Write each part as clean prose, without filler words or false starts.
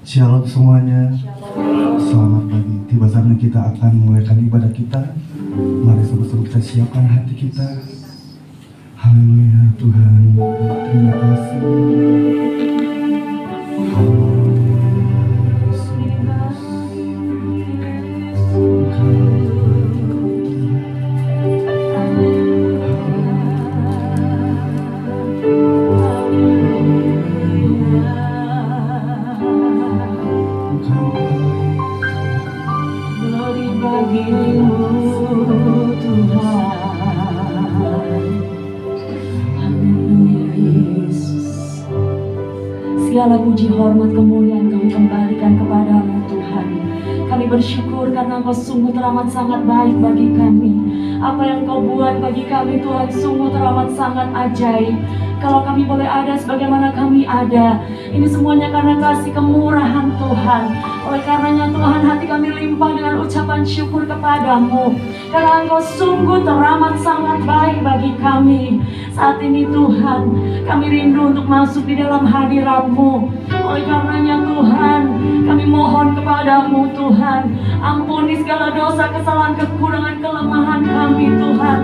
Shalom semuanya. Selamat pagi. Tiba saatnya kita akan memulaikan ibadah kita. Mari sama-sama kita siapkan hati kita. Haleluya Tuhan. Terima kasih. Segala puji, hormat, kemuliaan kami kembalikan kepadamu Tuhan. Kami bersyukur karena Engkau sungguh teramat sangat baik bagi kami. Apa yang Kau buat bagi kami Tuhan sungguh teramat sangat ajaib. Kalau kami boleh ada sebagaimana kami ada, ini semuanya karena kasih kemurahan Tuhan. Oleh karenanya Tuhan, hati kami limpah dengan ucapan syukur kepadamu. Karena Engkau sungguh teramat sangat baik bagi kami. Saat ini Tuhan, kami rindu untuk masuk di dalam hadirat-Mu. Oleh karenanya Tuhan, kami mohon kepadamu Tuhan, ampuni segala dosa, kesalahan, kekurangan, kelemahan kami Tuhan.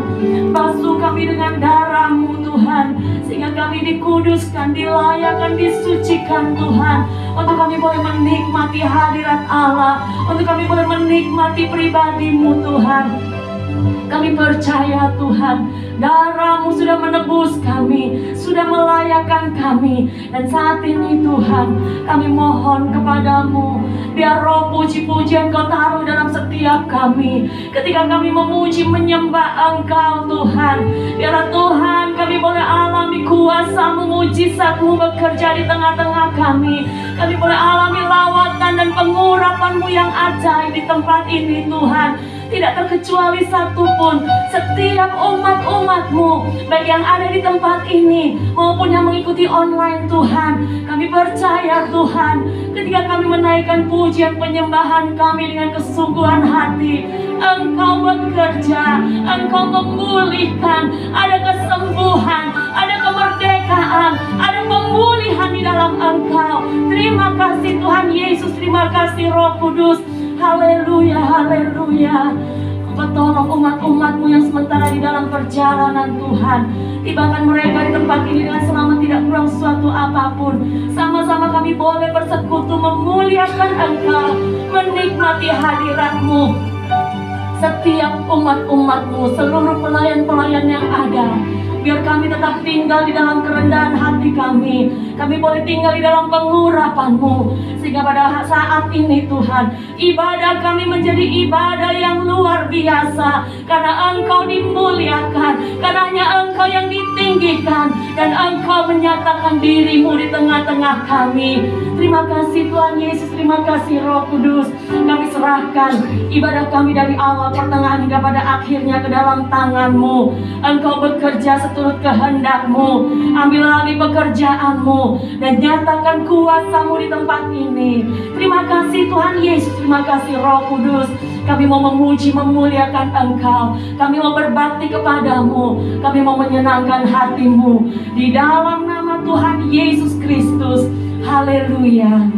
Basuh kami dengan darah-Mu Tuhan, sehingga kami dikuduskan, dilayakkan, disucikan Tuhan. Untuk kami boleh menikmati hadirat Allah, untuk kami boleh menikmati pribadi-Mu Tuhan. Kami percaya Tuhan, darah-Mu sudah menebus kami, sudah melayakkan kami. Dan saat ini Tuhan, kami mohon kepadamu, biar roh puji-pujian Kau taruh dalam setiap kami. Ketika kami memuji, menyembah Engkau Tuhan, biarlah Tuhan kami boleh alami kuasa-Mu, mujizat-Mu bekerja di tengah-tengah kami. Kami boleh alami lawatan dan pengurapan-Mu yang ajaib di tempat ini Tuhan. Tidak terkecuali satupun, setiap umat-umat-Mu, baik yang ada di tempat ini maupun yang mengikuti online Tuhan. Kami percaya Tuhan, ketika kami menaikkan pujian penyembahan kami dengan kesungguhan hati, Engkau bekerja, Engkau memulihkan, ada kesembuhan, ada kemerdekaan, ada pemulihan di dalam Engkau. Terima kasih Tuhan Yesus, terima kasih Roh Kudus. Haleluya, haleluya. Engkau tolong umat-umat-Mu yang sementara di dalam perjalanan Tuhan. Tibakan mereka di tempat ini dengan selamat, tidak kurang suatu apapun. Sama-sama kami boleh bersekutu memuliakan Engkau, menikmati hadirat-Mu. Setiap umat-umat-Mu, seluruh pelayan-pelayan yang ada, biar kami tetap tinggal di dalam kerendahan hati kami. Kami boleh tinggal di dalam pengurapan-Mu, sehingga pada saat ini Tuhan, ibadah kami menjadi ibadah yang luar biasa. Karena Engkau dimuliakan, karena hanya Engkau yang ditinggikan, dan Engkau menyatakan diri-Mu di tengah-tengah kami. Terima kasih Tuhan Yesus, terima kasih Roh Kudus. Kami serahkan ibadah kami dari awal, pertengahan hingga pada akhirnya ke dalam tangan-Mu. Engkau bekerja seturut kehendak-Mu. Ambil alih pekerjaan-Mu dan nyatakan kuasa-Mu di tempat ini. Terima kasih Tuhan Yesus, terima kasih Roh Kudus. Kami mau memuji, memuliakan Engkau. Kami mau berbakti kepadamu. Kami mau menyenangkan hati-Mu di dalam nama Tuhan Yesus Kristus. Haleluya.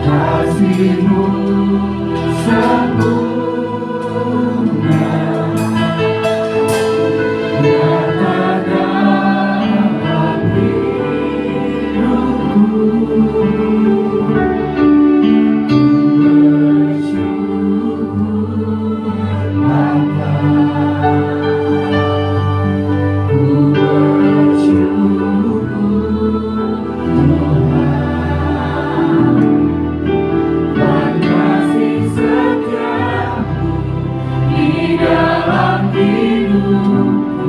Kasih-Mu sempurna, nyata dalam hidupku. Ku bersyukur Bapa, ku bersyukur Tuhan. Kasih setiamu di dalam hidupku,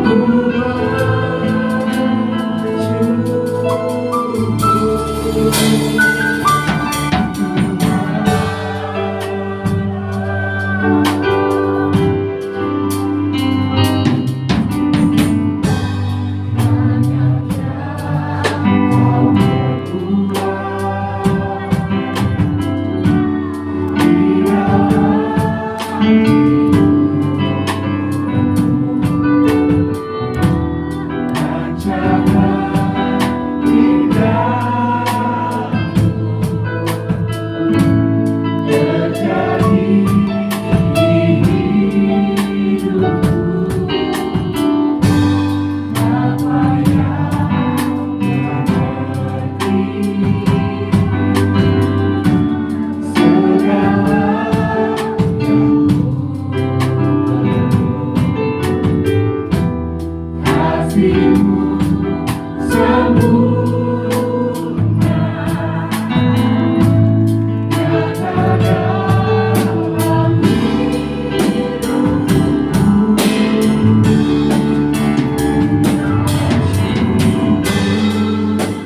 ku bersyukur, ku bersyukur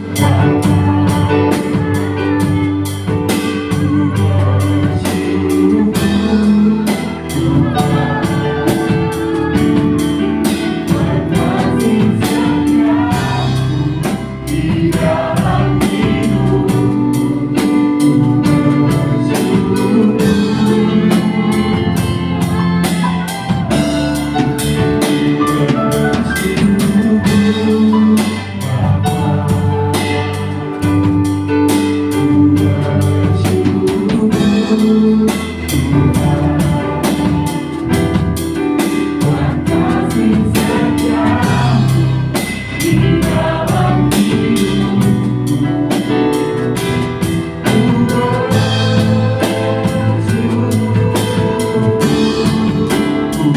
Bapa, ku bersyukur Tuhan. Kasih setiamu di dalam hidupku, ku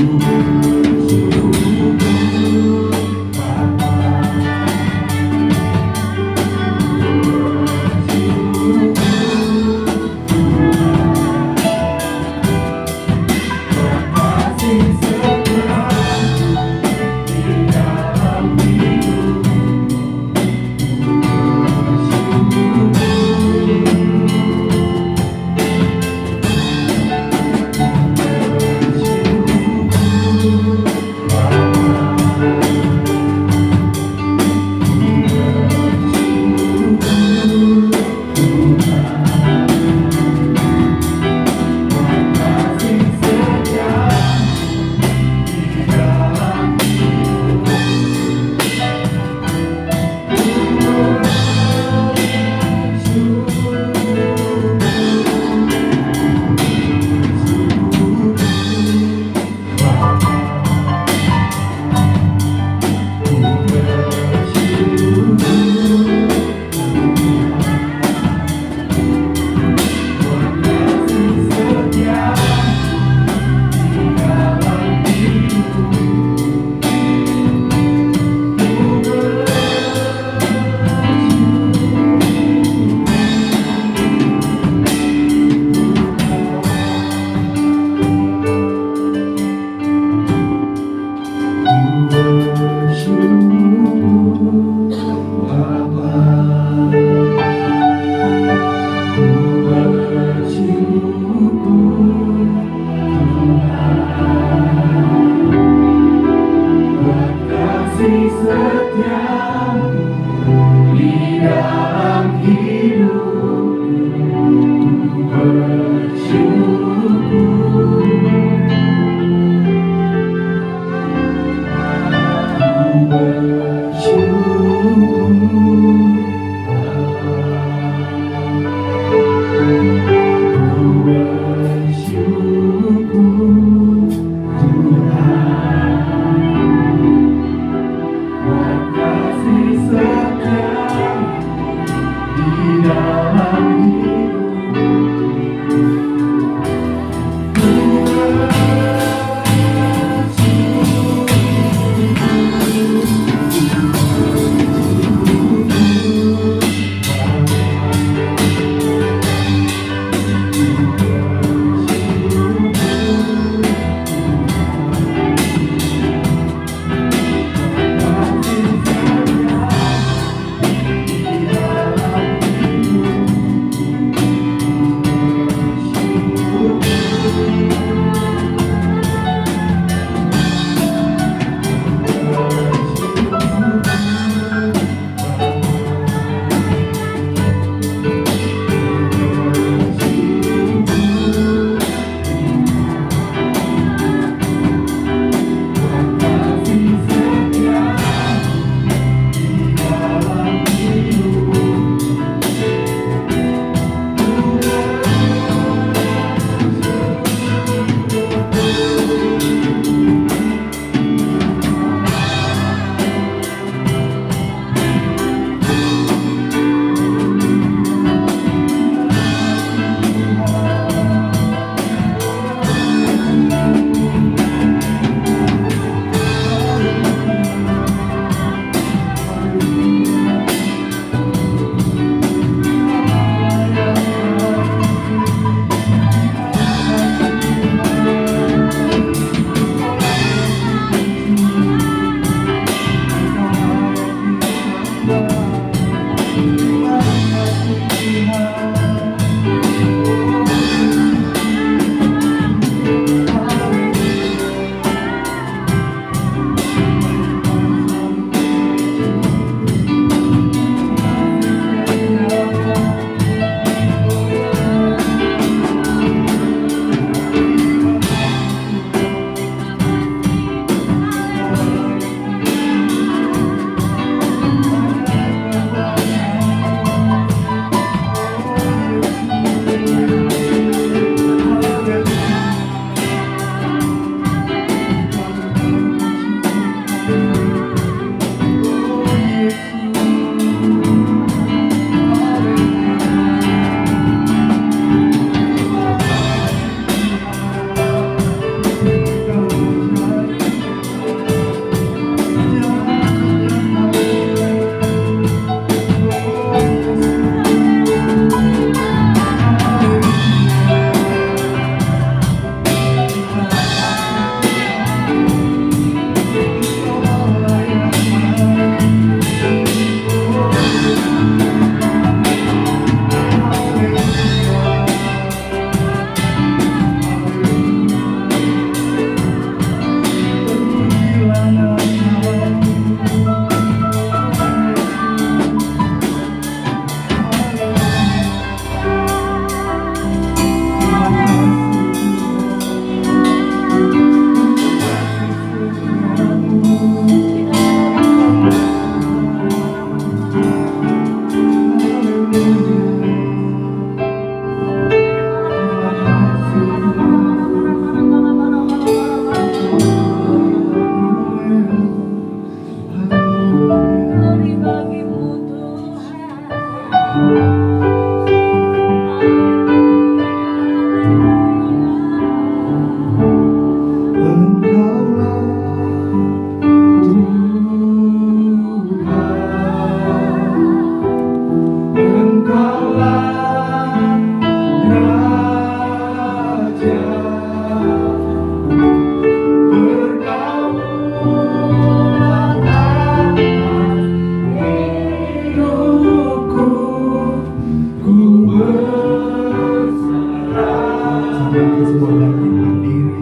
Yang semua bangkit berdiri.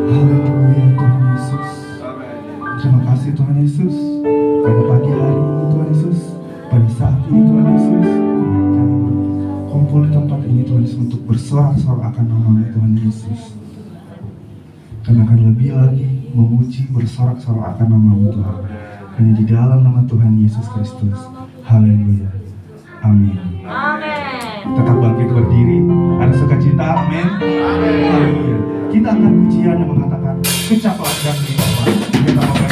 Haleluya Tuhan Yesus. Terima kasih Tuhan Yesus. Pada pagi hari ini Tuhan Yesus, pada saat ini Tuhan Yesus, kami kumpul di tempat ini Tuhan Yesus untuk bersorak-sorak akan nama Tuhan Yesus. Kami akan lebih lagi memuji, bersorak-sorak akan nama Tuhan. Hanya di dalam nama Tuhan Yesus Kristus. Haleluya. Amin. Tetap bangkit berdiri. Ada sukacita. Amin. Haleluya. Kita akan pujian yang mengatakan kecaplah dan dibawa. Kita akan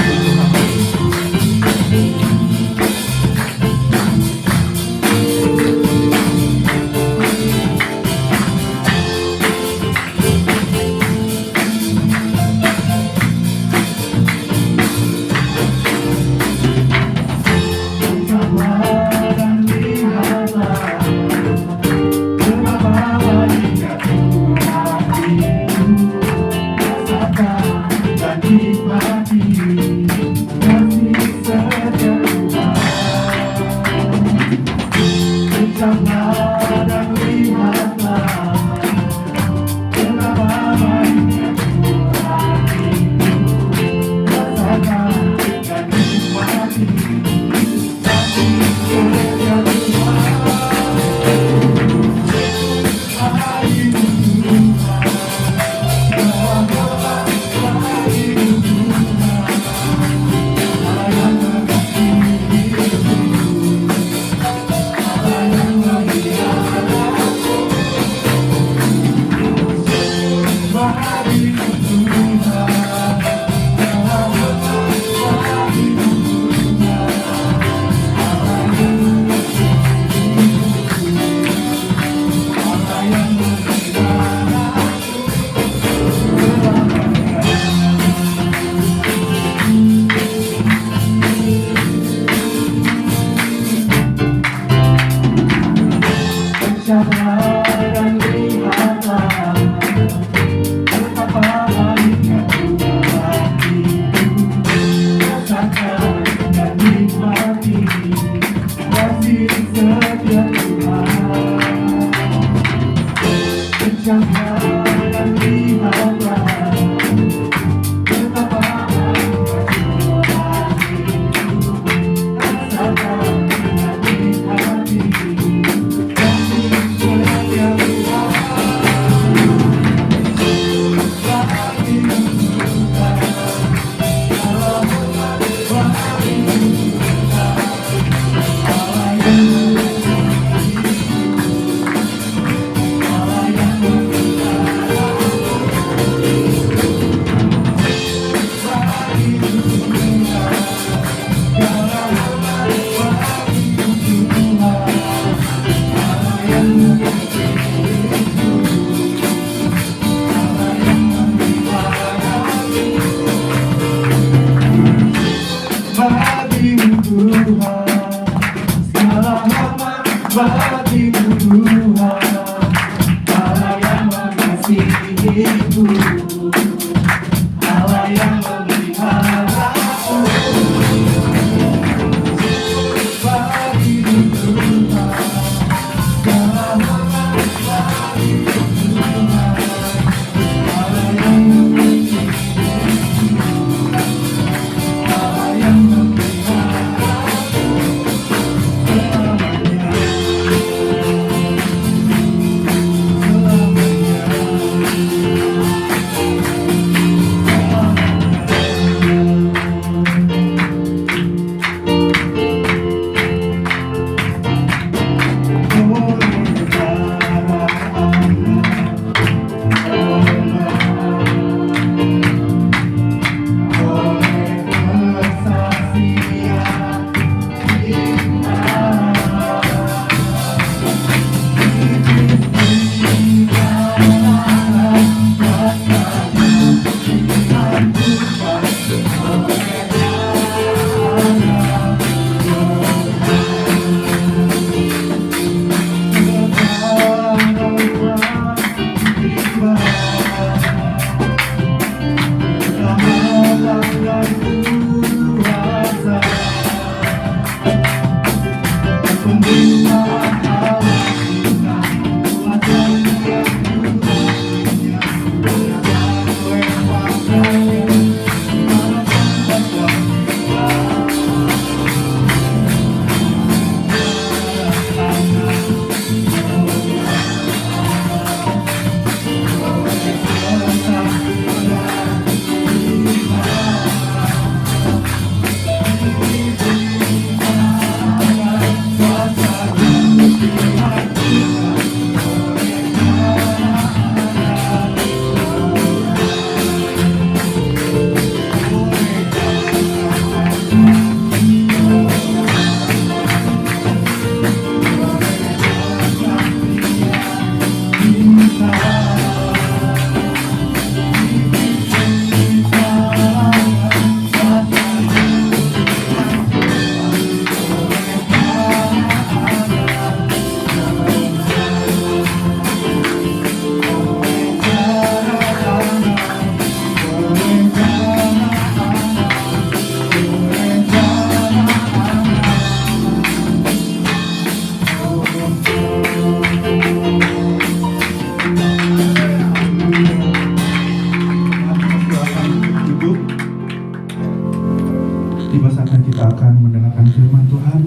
akan mendengarkan firman Tuhan.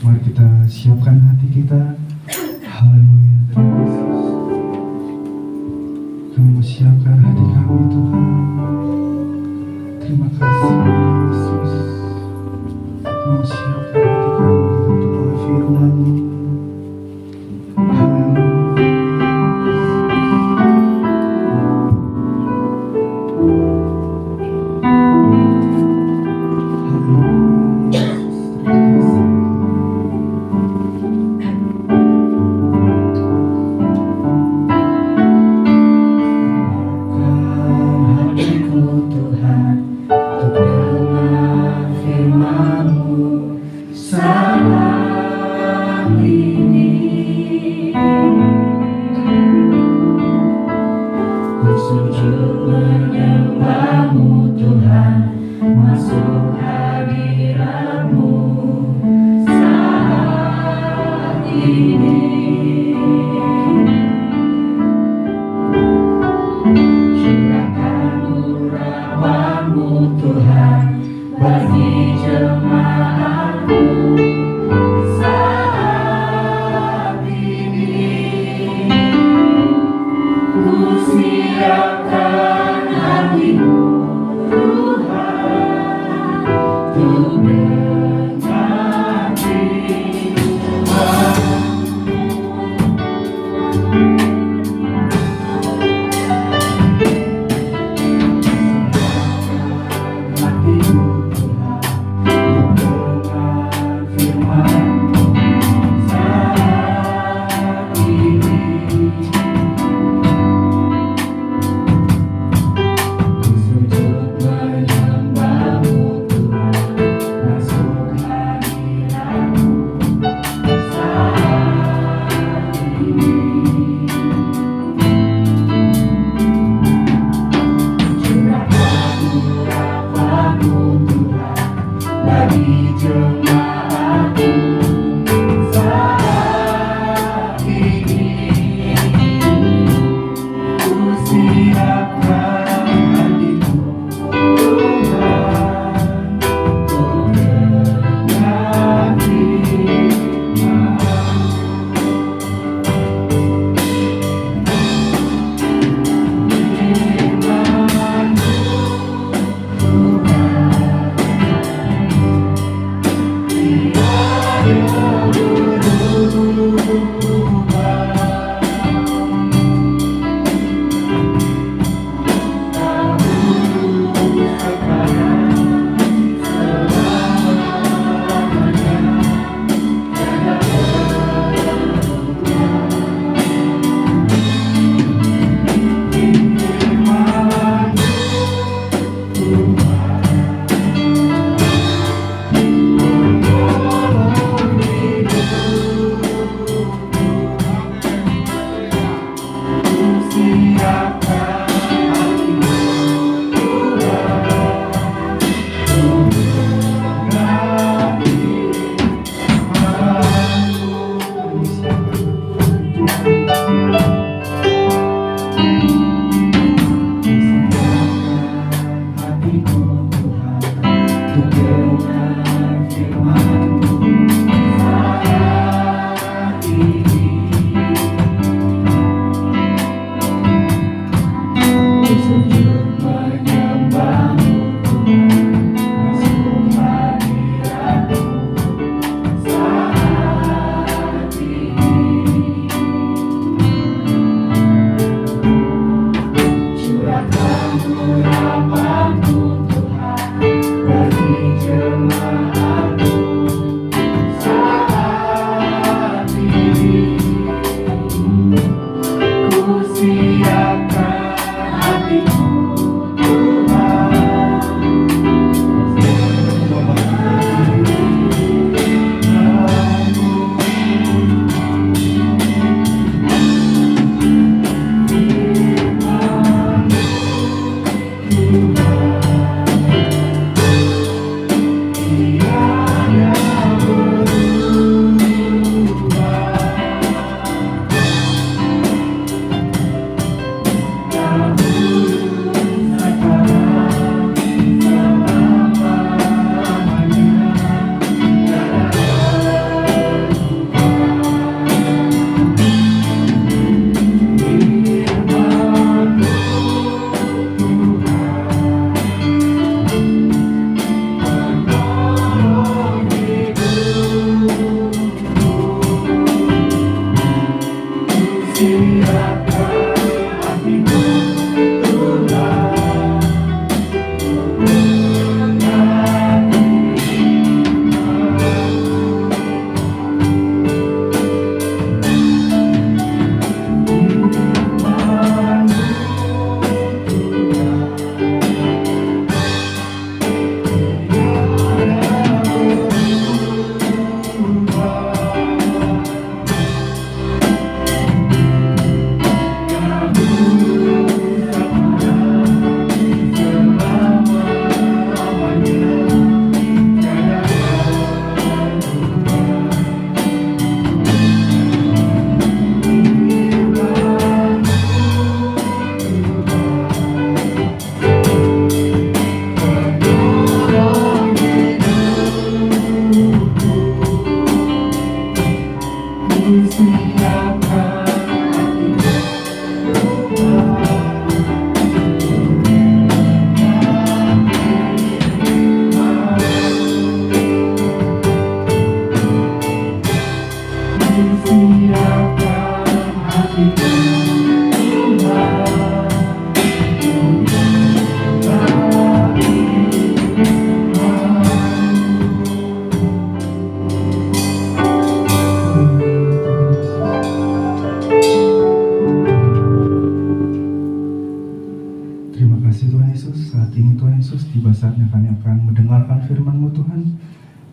Mari kita siapkan hati kita. Haleluya, terima kasih. Kami mau siapkan hati kami Tuhan. Terima kasih Yesus. Kami mau siapkan hati kami untuk oleh firman-Mu. Haleluya.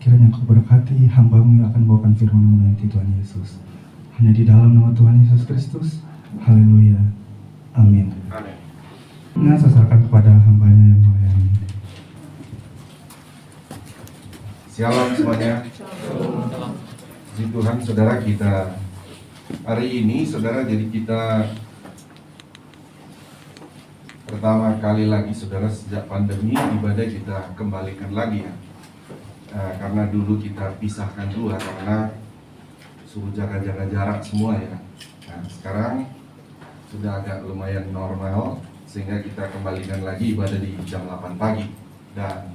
Kiranya Engkau berkati hamba-Mu yang akan membawakan firman-Mu nanti, Tuhan Yesus. Hanya di dalam nama Tuhan Yesus Kristus. Haleluya. Amin. Amin. Nah, saya serahkan kepada hamba-Nya yang melayani. Shalom semuanya. Puji Tuhan, saudara, kita hari ini, saudara, jadi kita pertama kali lagi, saudara, sejak pandemi ibadah kita kembalikan lagi ya. Karena dulu kita pisahkan dua karena suruh jaga-jaga jarak semua ya. Nah, sekarang sudah agak lumayan normal sehingga kita kembalikan lagi ibadah di jam 8 pagi. Dan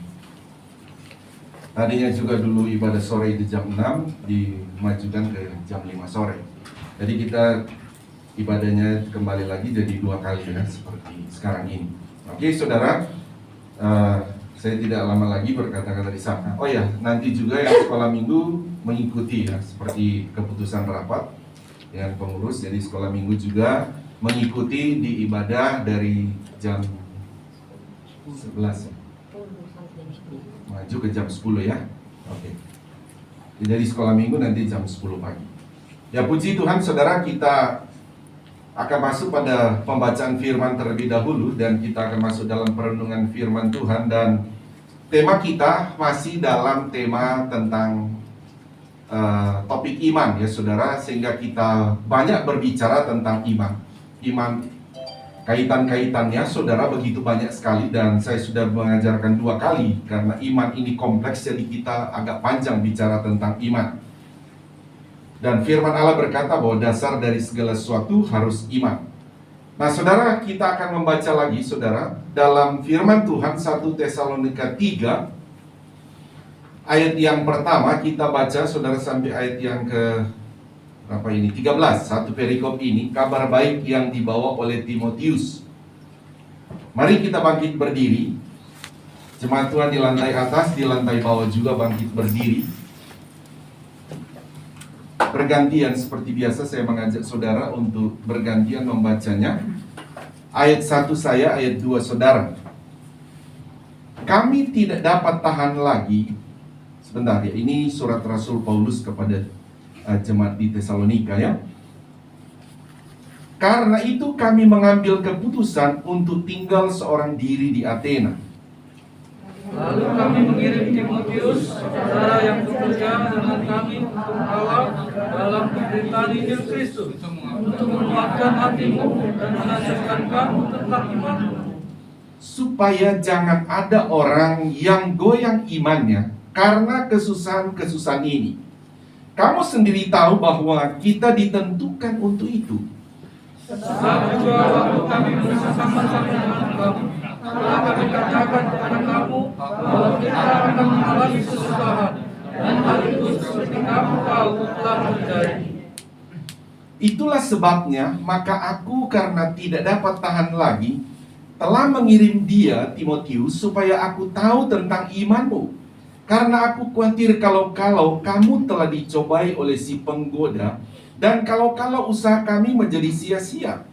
tadinya juga dulu ibadah sore di jam 6 dimajukan ke jam 5 sore. Jadi kita ibadahnya kembali lagi jadi 2 kali ya, seperti sekarang ini. Oke saudara, saya tidak lama lagi berkata-kata di sana. Oh ya, nanti juga yang sekolah minggu mengikuti ya, seperti keputusan rapat dengan pengurus. Jadi sekolah minggu juga mengikuti di ibadah dari jam 11 ya. Maju ke jam 10 ya. Oke. Jadi sekolah minggu nanti jam 10 pagi. Ya puji Tuhan saudara, kita akan masuk pada pembacaan firman terlebih dahulu dan kita akan masuk dalam perenungan firman Tuhan. Dan tema kita masih dalam tema tentang topik iman ya saudara, sehingga kita banyak berbicara tentang iman. Iman kaitan-kaitannya saudara begitu banyak sekali, dan saya sudah mengajarkan 2 kali karena iman ini kompleks, jadi kita agak panjang bicara tentang iman. Dan firman Allah berkata bahwa dasar dari segala sesuatu harus iman. Nah saudara, kita akan membaca lagi saudara dalam firman Tuhan 1 Tesalonika 3 ayat yang pertama. Kita baca saudara sampai ayat yang ke berapa ini? 13. Satu perikop ini, kabar baik yang dibawa oleh Timotius. Mari kita bangkit berdiri. Jemaat Tuhan di lantai atas, di lantai bawah juga bangkit berdiri. Bergantian seperti biasa saya mengajak saudara untuk bergantian membacanya. Ayat 1 saya, ayat 2 saudara. Kami tidak dapat tahan lagi. Sebentar ya, ini surat Rasul Paulus kepada jemaat di Tesalonika ya. Karena itu kami mengambil keputusan untuk tinggal seorang diri di Athena. Lalu kami mengirim Timotius, saudara yang bekerja dengan kami untuk Allah dalam pemberitaan Injil Kristus, untuk menguatkan hatimu dan menasihatkan kamu tentang imanmu. Supaya jangan ada orang yang goyang imannya karena kesusahan-kesusahan ini. Kamu sendiri tahu bahwa kita ditentukan untuk itu. Sebab juga waktu kami bersama-sama dengan kamu, telah kami katakan kepada kamu bahwa kita akan mengalami kesusahan, dan hal itu seperti kamu tahu telah terjadi. Itulah sebabnya maka aku, karena tidak dapat tahan lagi, telah mengirim dia, Timotius, supaya aku tahu tentang imanmu. Karena aku khawatir kalau kamu telah dicobai oleh si penggoda, dan kalau usaha kami menjadi sia-sia.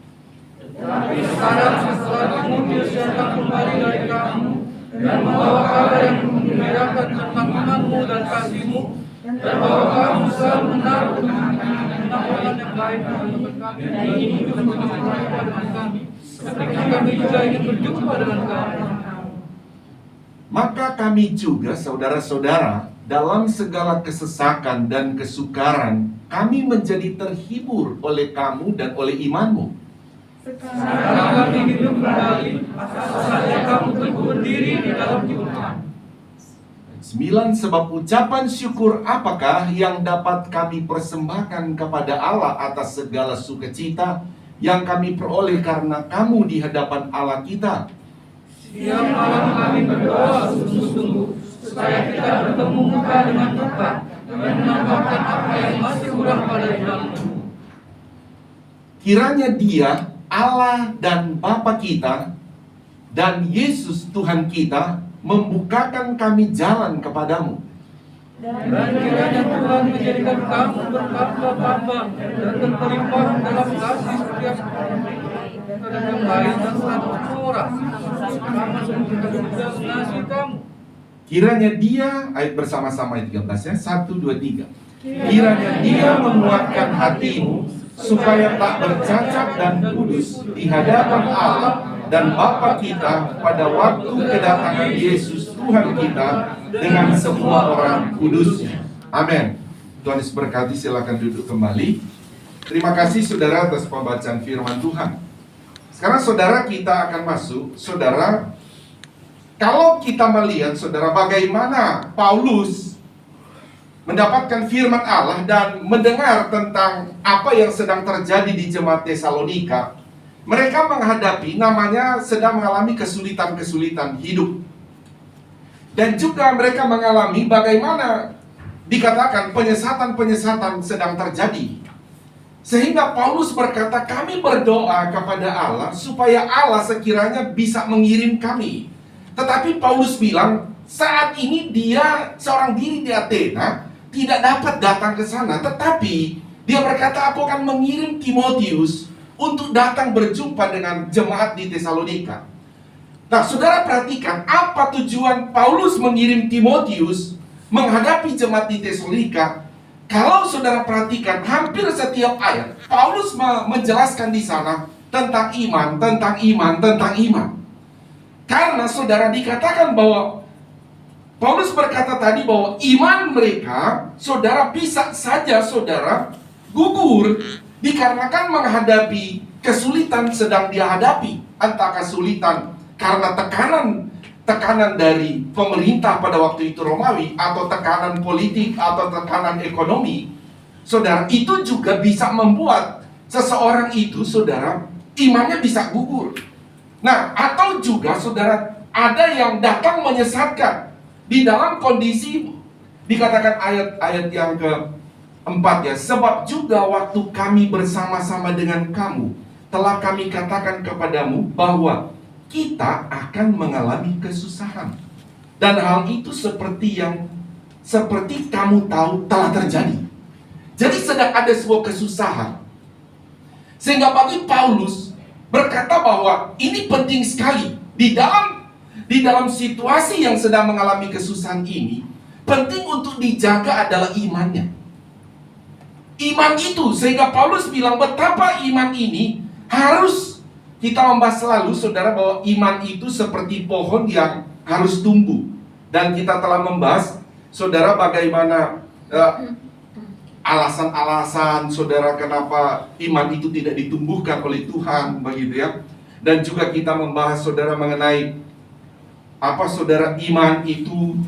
Tapi sekarang setelah Timotius datang kembali dari kamu dan membawa kabar yang mengembirakan tentang imanmu dan kasihmu, dan bahwa kamu selalu menaruh penampilan yang baik untuk kami, dan ingin berjumpa dengan kami, seperti kami juga ingin berjumpa dengan kamu. Maka kami juga, saudara-saudara, dalam segala kesesakan dan kesukaran, kami menjadi terhibur oleh kamu dan oleh imanmu. Sekarang kami hidup kembali, asal saja kamu teguh berdiri di dalam iman. 9. Sebab ucapan syukur apakah yang dapat kami persembahkan kepada Allah atas segala sukacita yang kami peroleh karena kamu di hadapan Allah kita? Setiap malam kami berdoa sungguh-sungguh supaya kita bertemu muka dengan Tuhan dan menambahkan apa yang masih kurang pada imanmu. Kiranya Dia, Allah dan Bapa kita, dan Yesus Tuhan kita membukakan kami jalan kepadamu. Dan kiranya Tuhan menjadikan kamu bertambah-tambah dan berkelimpahan dalam kasih setiap dan yang lain dan satu orang, sama seperti kita juga mengasihi kamu. Kiranya dia, ayat bersama-sama ayat 13 ya, 1, 2, 3. Kiranya dia menguatkan hatimu supaya tak bercacat dan kudus di hadapan Allah dan Bapa kita pada waktu kedatangan Yesus Tuhan kita dengan semua orang kudusnya. Amin. Tuhan Yesus berkati, silakan duduk kembali. Terima kasih saudara atas pembacaan firman Tuhan. Sekarang saudara kita akan masuk, saudara, kalau kita melihat saudara bagaimana Paulus mendapatkan firman Allah dan mendengar tentang apa yang sedang terjadi di jemaat Tesalonika, mereka menghadapi sedang mengalami kesulitan-kesulitan hidup. Dan juga mereka mengalami bagaimana dikatakan penyesatan-penyesatan sedang terjadi. Sehingga Paulus berkata, kami berdoa kepada Allah supaya Allah sekiranya bisa mengirim kami. Tetapi Paulus bilang, saat ini dia seorang diri di Athena tidak dapat datang ke sana. Tetapi dia berkata, aku akan mengirim Timotius untuk datang berjumpa dengan jemaat di Tesalonika. Nah, saudara perhatikan apa tujuan Paulus mengirim Timotius menghadapi jemaat di Tesalonika. Kalau saudara perhatikan hampir setiap ayat Paulus menjelaskan di sana tentang iman, tentang iman, tentang iman. Karena saudara dikatakan bahwa Paulus berkata tadi bahwa iman mereka, saudara, bisa saja saudara gugur dikarenakan menghadapi kesulitan sedang dihadapi. Entah kesulitan karena tekanan dari pemerintah pada waktu itu Romawi, atau tekanan politik, atau tekanan ekonomi. Saudara, itu juga bisa membuat seseorang itu, saudara, imannya bisa gugur. Nah, atau juga saudara, ada yang datang menyesatkan di dalam kondisi dikatakan ayat-ayat yang keempat ya, sebab juga waktu kami bersama-sama dengan kamu telah kami katakan kepadamu bahwa kita akan mengalami kesusahan, dan hal itu seperti kamu tahu telah terjadi. Jadi sedang ada sebuah kesusahan, sehingga bagi Paulus berkata bahwa ini penting sekali di dalam situasi yang sedang mengalami kesusahan ini. Penting untuk dijaga adalah imannya. Iman itu, sehingga Paulus bilang betapa iman ini harus kita membahas selalu, saudara, bahwa iman itu seperti pohon yang harus tumbuh. Dan kita telah membahas, saudara, bagaimana alasan-alasan, saudara, kenapa iman itu tidak ditumbuhkan oleh Tuhan, begitu ya. Dan juga kita membahas, saudara, mengenai apa, saudara, iman itu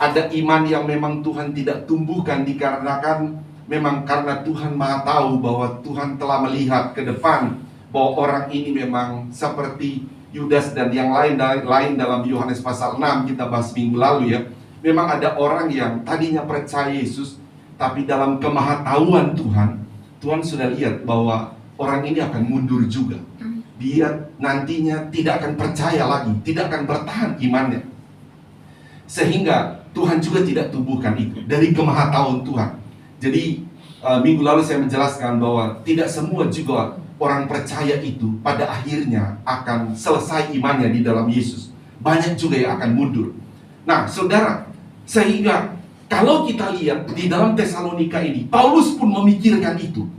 ada iman yang memang Tuhan tidak tumbuhkan dikarenakan memang karena Tuhan Maha tahu bahwa Tuhan telah melihat ke depan bahwa orang ini memang seperti Yudas dan yang lain dalam Yohanes pasal 6 kita bahas minggu lalu ya. Memang ada orang yang tadinya percaya Yesus, tapi dalam kemahatauan Tuhan sudah lihat bahwa orang ini akan mundur juga. Dia nantinya tidak akan percaya lagi, tidak akan bertahan imannya. Sehingga Tuhan juga tidak tumbuhkan itu dari kemahatauan Tuhan. Jadi minggu lalu saya menjelaskan bahwa tidak semua juga orang percaya itu pada akhirnya akan selesai imannya di dalam Yesus. Banyak juga yang akan mundur. Nah, saudara, sehingga kalau kita lihat di dalam Tesalonika ini, Paulus pun memikirkan itu.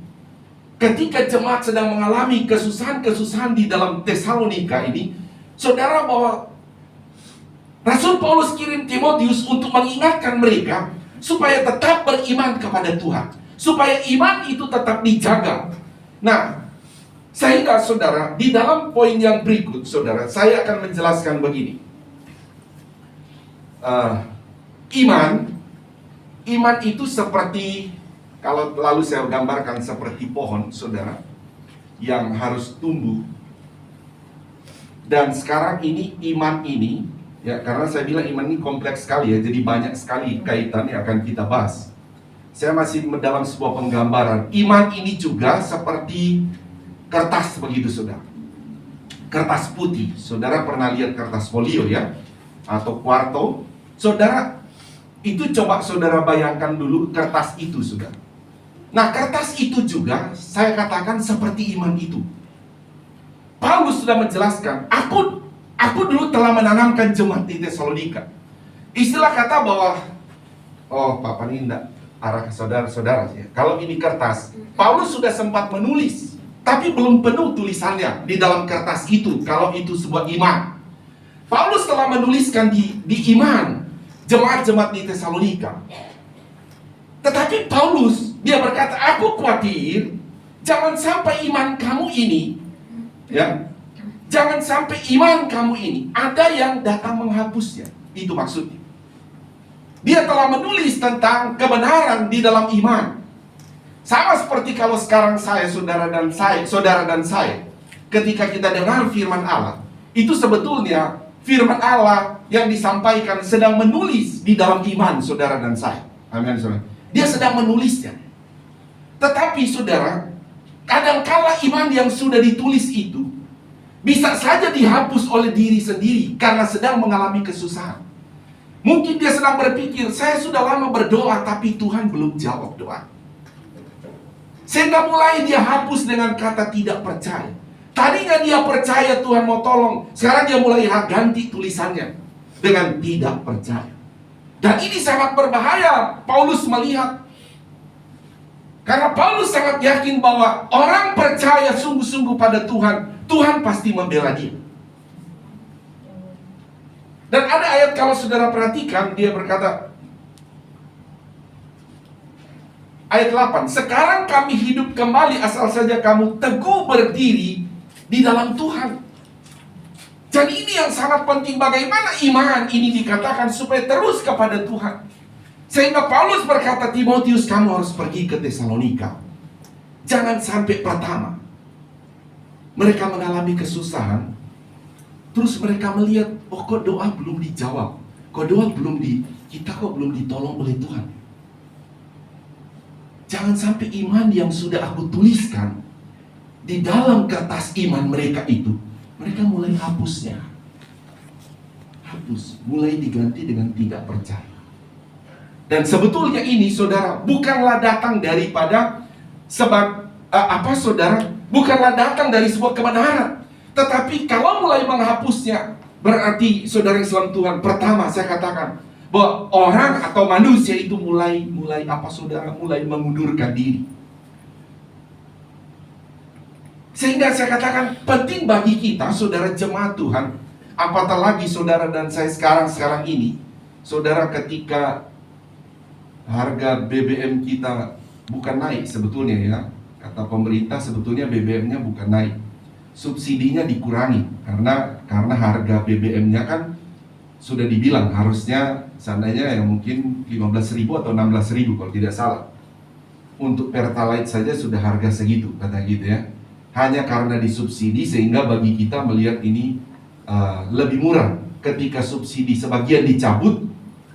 Ketika jemaat sedang mengalami kesusahan-kesusahan di dalam Tesalonika ini, saudara, bahwa Rasul Paulus kirim Timotius untuk mengingatkan mereka supaya tetap beriman kepada Tuhan, supaya iman itu tetap dijaga. Nah, sehingga saudara, di dalam poin yang berikut, saudara, saya akan menjelaskan begini. Iman itu seperti, kalau lalu saya gambarkan seperti pohon, saudara, yang harus tumbuh. Dan sekarang ini iman ini, ya, karena saya bilang iman ini kompleks sekali ya, jadi banyak sekali kaitan yang akan kita bahas. Saya masih dalam sebuah penggambaran. Iman ini juga seperti kertas begitu, saudara. Kertas putih. Saudara pernah lihat kertas folio ya, atau kuarto. Saudara, itu coba saudara bayangkan dulu kertas itu, saudara. Nah, kertas itu juga saya katakan seperti iman itu. Paulus sudah menjelaskan, aku dulu telah menanamkan jemaat di Tesalonika. Istilah kata bahwa, oh Papa ini enggak arah ke saudara-saudara ya. Kalau ini kertas, Paulus sudah sempat menulis, tapi belum penuh tulisannya di dalam kertas itu. Kalau itu sebuah iman, Paulus telah menuliskan di iman jemaat-jemaat di Tesalonika. Tetapi Paulus, dia berkata, aku khawatir jangan sampai iman kamu ini, ya, jangan sampai iman kamu ini ada yang datang menghapusnya. Itu maksudnya. Dia telah menulis tentang kebenaran di dalam iman. Sama seperti kalau sekarang saudara dan saya, ketika kita dengar firman Allah, itu sebetulnya firman Allah yang disampaikan sedang menulis di dalam iman saudara dan saya. Amin, saudara. Dia sedang menulisnya. Tetapi saudara, kadangkala iman yang sudah ditulis itu bisa saja dihapus oleh diri sendiri karena sedang mengalami kesusahan. Mungkin dia sedang berpikir, saya sudah lama berdoa tapi Tuhan belum jawab doa. Sehingga mulai dia hapus dengan kata tidak percaya. Tadinya dia percaya Tuhan mau tolong, sekarang dia mulai ganti tulisannya dengan tidak percaya. Dan ini sangat berbahaya. Paulus melihat, karena Paulus sangat yakin bahwa orang percaya sungguh-sungguh pada Tuhan, Tuhan pasti membela dia. Dan ada ayat kalau saudara perhatikan, dia berkata, ayat 8, sekarang kami hidup kembali asal saja kamu teguh berdiri di dalam Tuhan. Dan ini yang sangat penting, bagaimana iman ini dikatakan supaya terus kepada Tuhan. Sehingga Paulus berkata, Timotius, kamu harus pergi ke Tesalonika. Jangan sampai pertama mereka mengalami kesusahan, terus mereka melihat, oh kok doa belum dijawab, kok doa kita kok belum ditolong oleh Tuhan. Jangan sampai iman yang sudah aku tuliskan di dalam kertas iman mereka itu, mereka mulai hapusnya. Hapus, mulai diganti dengan tidak percaya. Dan sebetulnya ini saudara, bukanlah datang daripada bukanlah datang dari sebuah kebenaran. Tetapi kalau mulai menghapusnya, berarti saudara Islam Tuhan, pertama saya katakan bahwa orang atau manusia itu mulai mengundurkan diri. Sehingga saya katakan penting bagi kita, saudara jemaat Tuhan, apatah lagi saudara dan saya sekarang ini, saudara, ketika harga BBM kita bukan naik sebetulnya ya, kata pemerintah sebetulnya BBM-nya bukan naik, subsidinya dikurangi karena harga BBM-nya kan sudah dibilang harusnya seandainya yang mungkin 15.000 atau 16.000 kalau tidak salah. Untuk Pertalite saja sudah harga segitu, kata gitu ya. Hanya karena disubsidi sehingga bagi kita melihat ini lebih murah. Ketika subsidi sebagian dicabut,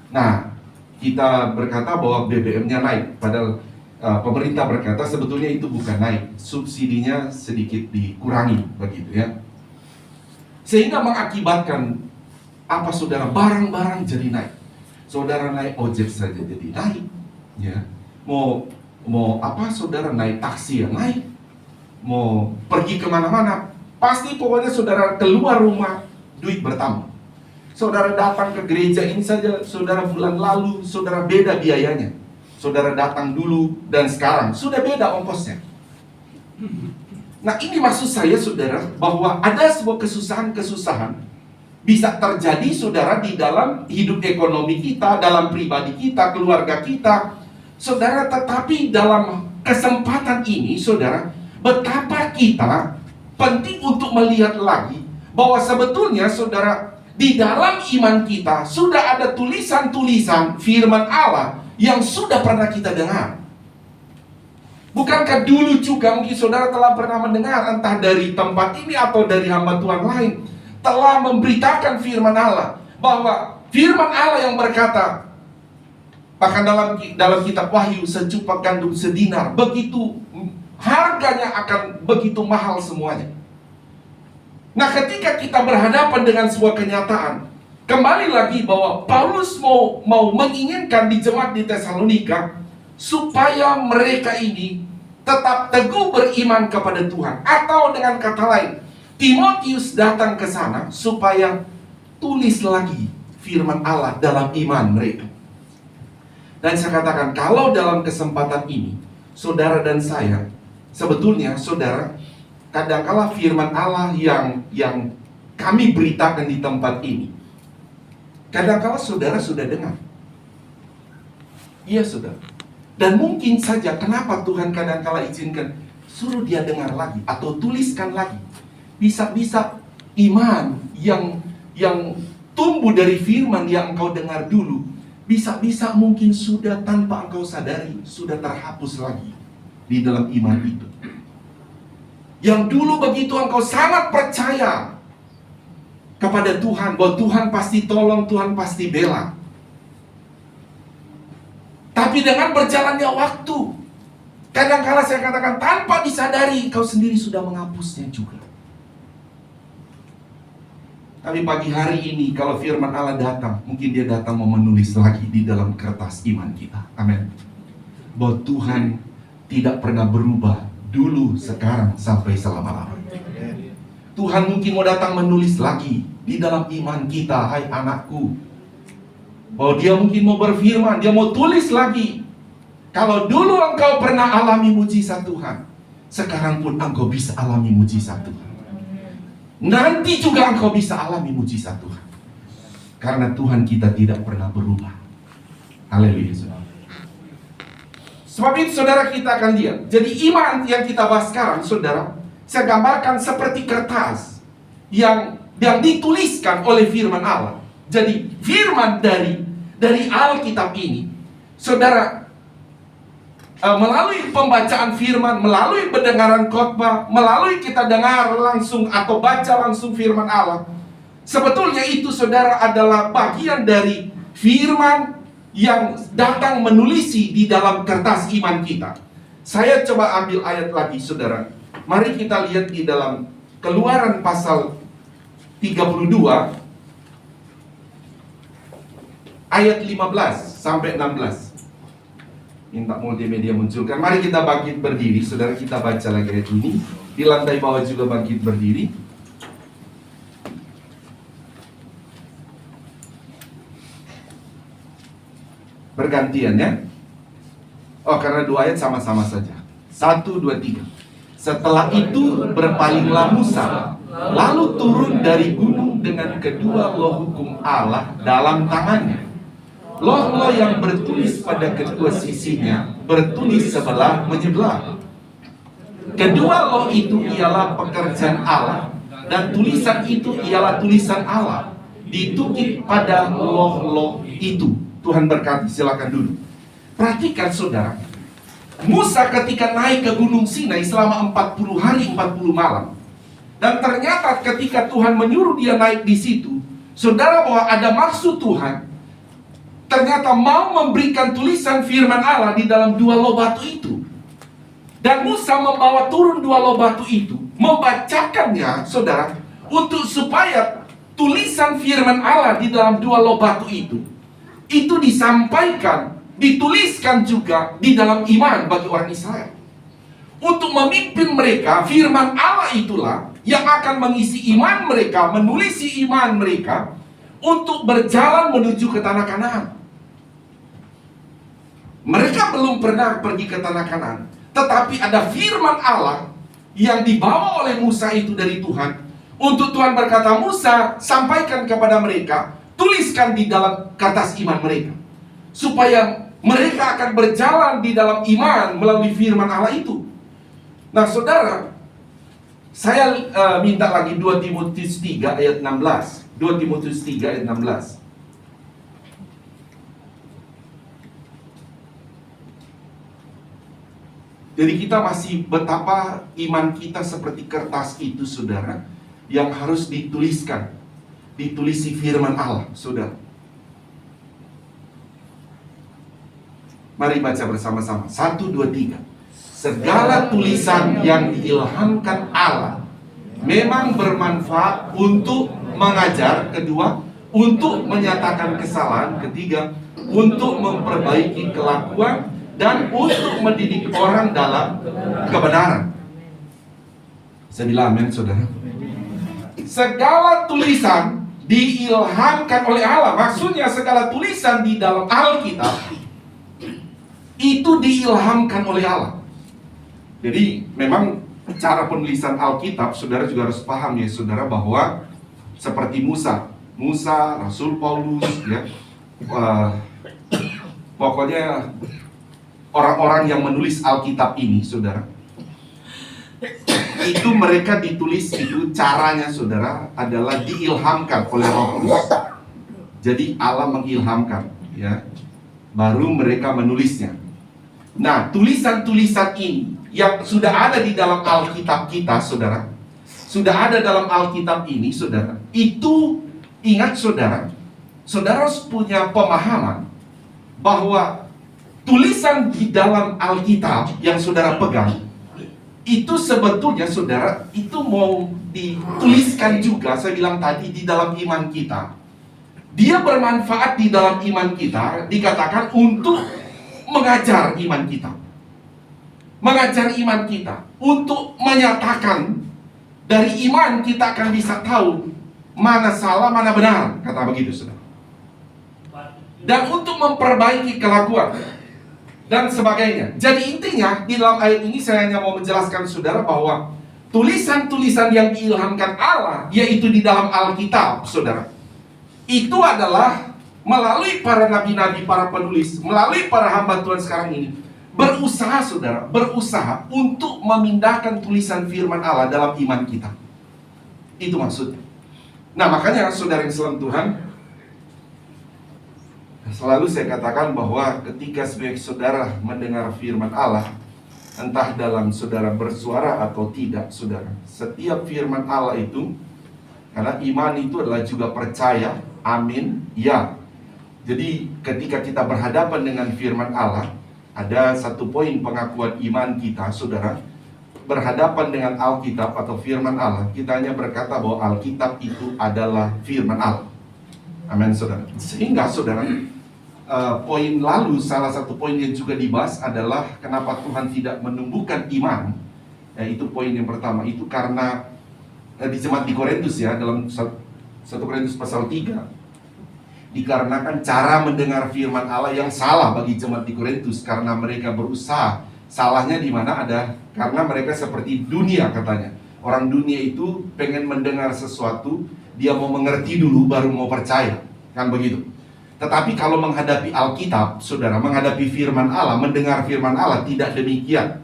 nah kita berkata bahwa BBM-nya naik, padahal pemerintah berkata sebetulnya itu bukan naik, subsidinya sedikit dikurangi begitu ya. Sehingga mengakibatkan apa saudara, barang-barang jadi naik. Saudara naik ojek saja jadi naik ya. Mau saudara naik taksi ya naik. Mau pergi kemana-mana pasti pokoknya saudara keluar rumah duit bertambah. Saudara datang ke gereja ini saja, saudara bulan lalu, saudara beda biayanya. Saudara datang dulu dan sekarang, sudah beda ongkosnya. Nah ini maksud saya saudara, bahwa ada sebuah kesusahan-kesusahan bisa terjadi saudara di dalam hidup ekonomi kita, dalam pribadi kita, keluarga kita. Saudara, tetapi dalam kesempatan ini saudara, betapa kita penting untuk melihat lagi bahwa sebetulnya saudara, di dalam iman kita sudah ada tulisan-tulisan firman Allah yang sudah pernah kita dengar. Bukankah dulu juga mungkin saudara telah pernah mendengar, entah dari tempat ini atau dari hamba Tuhan lain, telah memberitakan firman Allah, bahwa firman Allah yang berkata, bahkan dalam kitab Wahyu, secupak gandum sedinar, begitu harganya akan begitu mahal semuanya. Nah ketika kita berhadapan dengan sebuah kenyataan, kembali lagi bahwa Paulus mau menginginkan di jemaat di Tesalonika supaya mereka ini tetap teguh beriman kepada Tuhan. Atau dengan kata lain, Timotius datang ke sana supaya tulis lagi firman Allah dalam iman mereka. Dan saya katakan, kalau dalam kesempatan ini, saudara dan saya, sebetulnya saudara, kadangkala firman Allah yang kami beritakan di tempat ini, kadangkala saudara sudah dengar. Iya saudara. Dan mungkin saja kenapa Tuhan kadangkala izinkan suruh dia dengar lagi atau tuliskan lagi. Bisa-bisa iman yang tumbuh dari firman yang engkau dengar dulu, bisa-bisa mungkin sudah tanpa engkau sadari sudah terhapus lagi di dalam iman itu. Yang dulu begitu engkau sangat percaya kepada Tuhan, bahwa Tuhan pasti tolong, Tuhan pasti bela. Tapi dengan berjalannya waktu, kadangkala saya katakan tanpa disadari, kau sendiri sudah menghapusnya juga. Tapi pagi hari ini, kalau firman Allah datang, mungkin dia datang mau menulis lagi di dalam kertas iman kita. Amin. Bahwa Tuhan tidak pernah berubah dulu, sekarang, sampai selama-lamanya. Tuhan mungkin mau datang menulis lagi di dalam iman kita, hai anakku. Bahwa dia mungkin mau berfirman, dia mau tulis lagi. Kalau dulu engkau pernah alami mujizat Tuhan, sekarang pun engkau bisa alami mujizat Tuhan. Nanti juga engkau bisa alami mujizat Tuhan. Karena Tuhan kita tidak pernah berubah. Haleluya, saudara. Sebab itu saudara, kita akan lihat. Jadi iman yang kita bahas sekarang, saudara, saya gambarkan seperti kertas yang dituliskan oleh firman Allah. Jadi firman dari Alkitab ini, saudara, melalui pembacaan firman, melalui pendengaran khotbah, melalui kita dengar langsung atau baca langsung firman Allah, sebetulnya itu saudara adalah bagian dari firman yang datang menulisi di dalam kertas iman kita. Saya coba ambil ayat lagi saudara. Mari kita lihat di dalam Keluaran pasal 32 ayat 15 sampai 16. Minta multimedia munculkan. Mari kita bangkit berdiri, saudara, kita baca lagi ayat ini. Di lantai bawah juga bangkit berdiri. Bergantian ya. Oh, karena dua ayat sama-sama saja. 1, 2, 3. Setelah itu berpalinglah Musa, lalu turun dari gunung dengan kedua loh hukum Allah dalam tangannya. Loh-loh yang bertulis pada kedua sisinya, bertulis sebelah menyebelah. Kedua loh itu ialah pekerjaan Allah, dan tulisan itu ialah tulisan Allah, ditukik pada loh-loh itu. Tuhan berkati, silakan duduk. Perhatikan saudara, Musa ketika naik ke Gunung Sinai selama 40 hari 40 malam, dan ternyata ketika Tuhan menyuruh dia naik di situ, saudara, bahwa ada maksud Tuhan. Ternyata mau memberikan tulisan firman Allah di dalam dua loh batu itu. Dan Musa membawa turun dua loh batu itu, membacakannya, saudara, untuk supaya tulisan firman Allah di dalam dua loh batu itu disampaikan, dituliskan juga di dalam iman bagi orang Israel. Untuk memimpin mereka, firman Allah itulah yang akan mengisi iman mereka, menulisi iman mereka, untuk berjalan menuju ke tanah Kanaan. Mereka belum pernah pergi ke tanah Kanaan, tetapi ada firman Allah yang dibawa oleh Musa itu dari Tuhan. Untuk Tuhan berkata, Musa, sampaikan kepada mereka, tuliskan di dalam kertas iman mereka, supaya mereka akan berjalan di dalam iman melalui firman Allah itu. Nah saudara, saya minta lagi 2 Timotius 3 ayat 16. 2 Timotius 3 ayat 16. Jadi kita masih betapa iman kita seperti kertas itu, saudara, yang harus dituliskan, ditulisi firman Allah, saudara. Mari baca bersama-sama. 1, 2, 3. Segala tulisan yang diilhamkan Allah memang bermanfaat untuk mengajar, kedua, untuk menyatakan kesalahan, ketiga, untuk memperbaiki kelakuan, dan untuk mendidik orang dalam kebenaran. Saya bilang amin, saudara. Segala tulisan diilhamkan oleh Allah. Maksudnya segala tulisan di dalam Alkitab itu diilhamkan oleh Allah. Jadi memang cara penulisan Alkitab, saudara juga harus paham ya saudara, bahwa seperti Musa, Rasul Paulus ya, pokoknya orang-orang yang menulis Alkitab ini saudara, itu mereka ditulis itu caranya saudara adalah diilhamkan oleh Roh Kudus. Jadi Allah mengilhamkan ya, baru mereka menulisnya. Nah, tulisan-tulisan ini yang sudah ada di dalam Alkitab kita saudara, sudah ada dalam Alkitab ini saudara, itu ingat saudara, saudara harus punya pemahaman bahwa tulisan di dalam Alkitab yang saudara pegang itu sebetulnya saudara, itu mau dituliskan juga, saya bilang tadi, di dalam iman kita. Dia bermanfaat di dalam iman kita, dikatakan untuk mengajar iman kita. Mengajar iman kita, untuk menyatakan dari iman kita akan bisa tahu mana salah, mana benar, kata begitu saudara. Dan untuk memperbaiki kelakuan dan sebagainya. Jadi intinya di dalam ayat ini saya hanya mau menjelaskan saudara bahwa tulisan-tulisan yang diilhamkan Allah, yaitu di dalam Alkitab saudara, itu adalah melalui para nabi-nabi, para penulis, melalui para hamba Tuhan sekarang ini, berusaha saudara, berusaha untuk memindahkan tulisan firman Allah dalam iman kita. Itu maksudnya. Nah makanya saudara yang salam Tuhan, selalu saya katakan bahwa ketika sebagai saudara mendengar firman Allah, entah dalam saudara bersuara atau tidak saudara, setiap firman Allah itu, karena iman itu adalah juga percaya, amin, ya. Jadi ketika kita berhadapan dengan firman Allah, ada satu poin pengakuan iman kita saudara, berhadapan dengan Alkitab atau firman Allah, kita hanya berkata bahwa Alkitab itu adalah firman Allah. Amin saudara. Sehingga saudara, poin lalu, salah satu poin yang juga dibahas adalah kenapa Tuhan tidak menumbuhkan iman. Ya, itu poin yang pertama. Itu karena di jemaat di Korintus ya, dalam 1 Korintus pasal 3, dikarenakan cara mendengar firman Allah yang salah bagi jemaat di Korintus, karena mereka berusaha. Salahnya di mana ada? Karena mereka seperti dunia katanya. Orang dunia itu pengen mendengar sesuatu, dia mau mengerti dulu baru mau percaya, kan begitu. Tetapi kalau menghadapi Alkitab, saudara, menghadapi firman Allah, mendengar firman Allah, tidak demikian.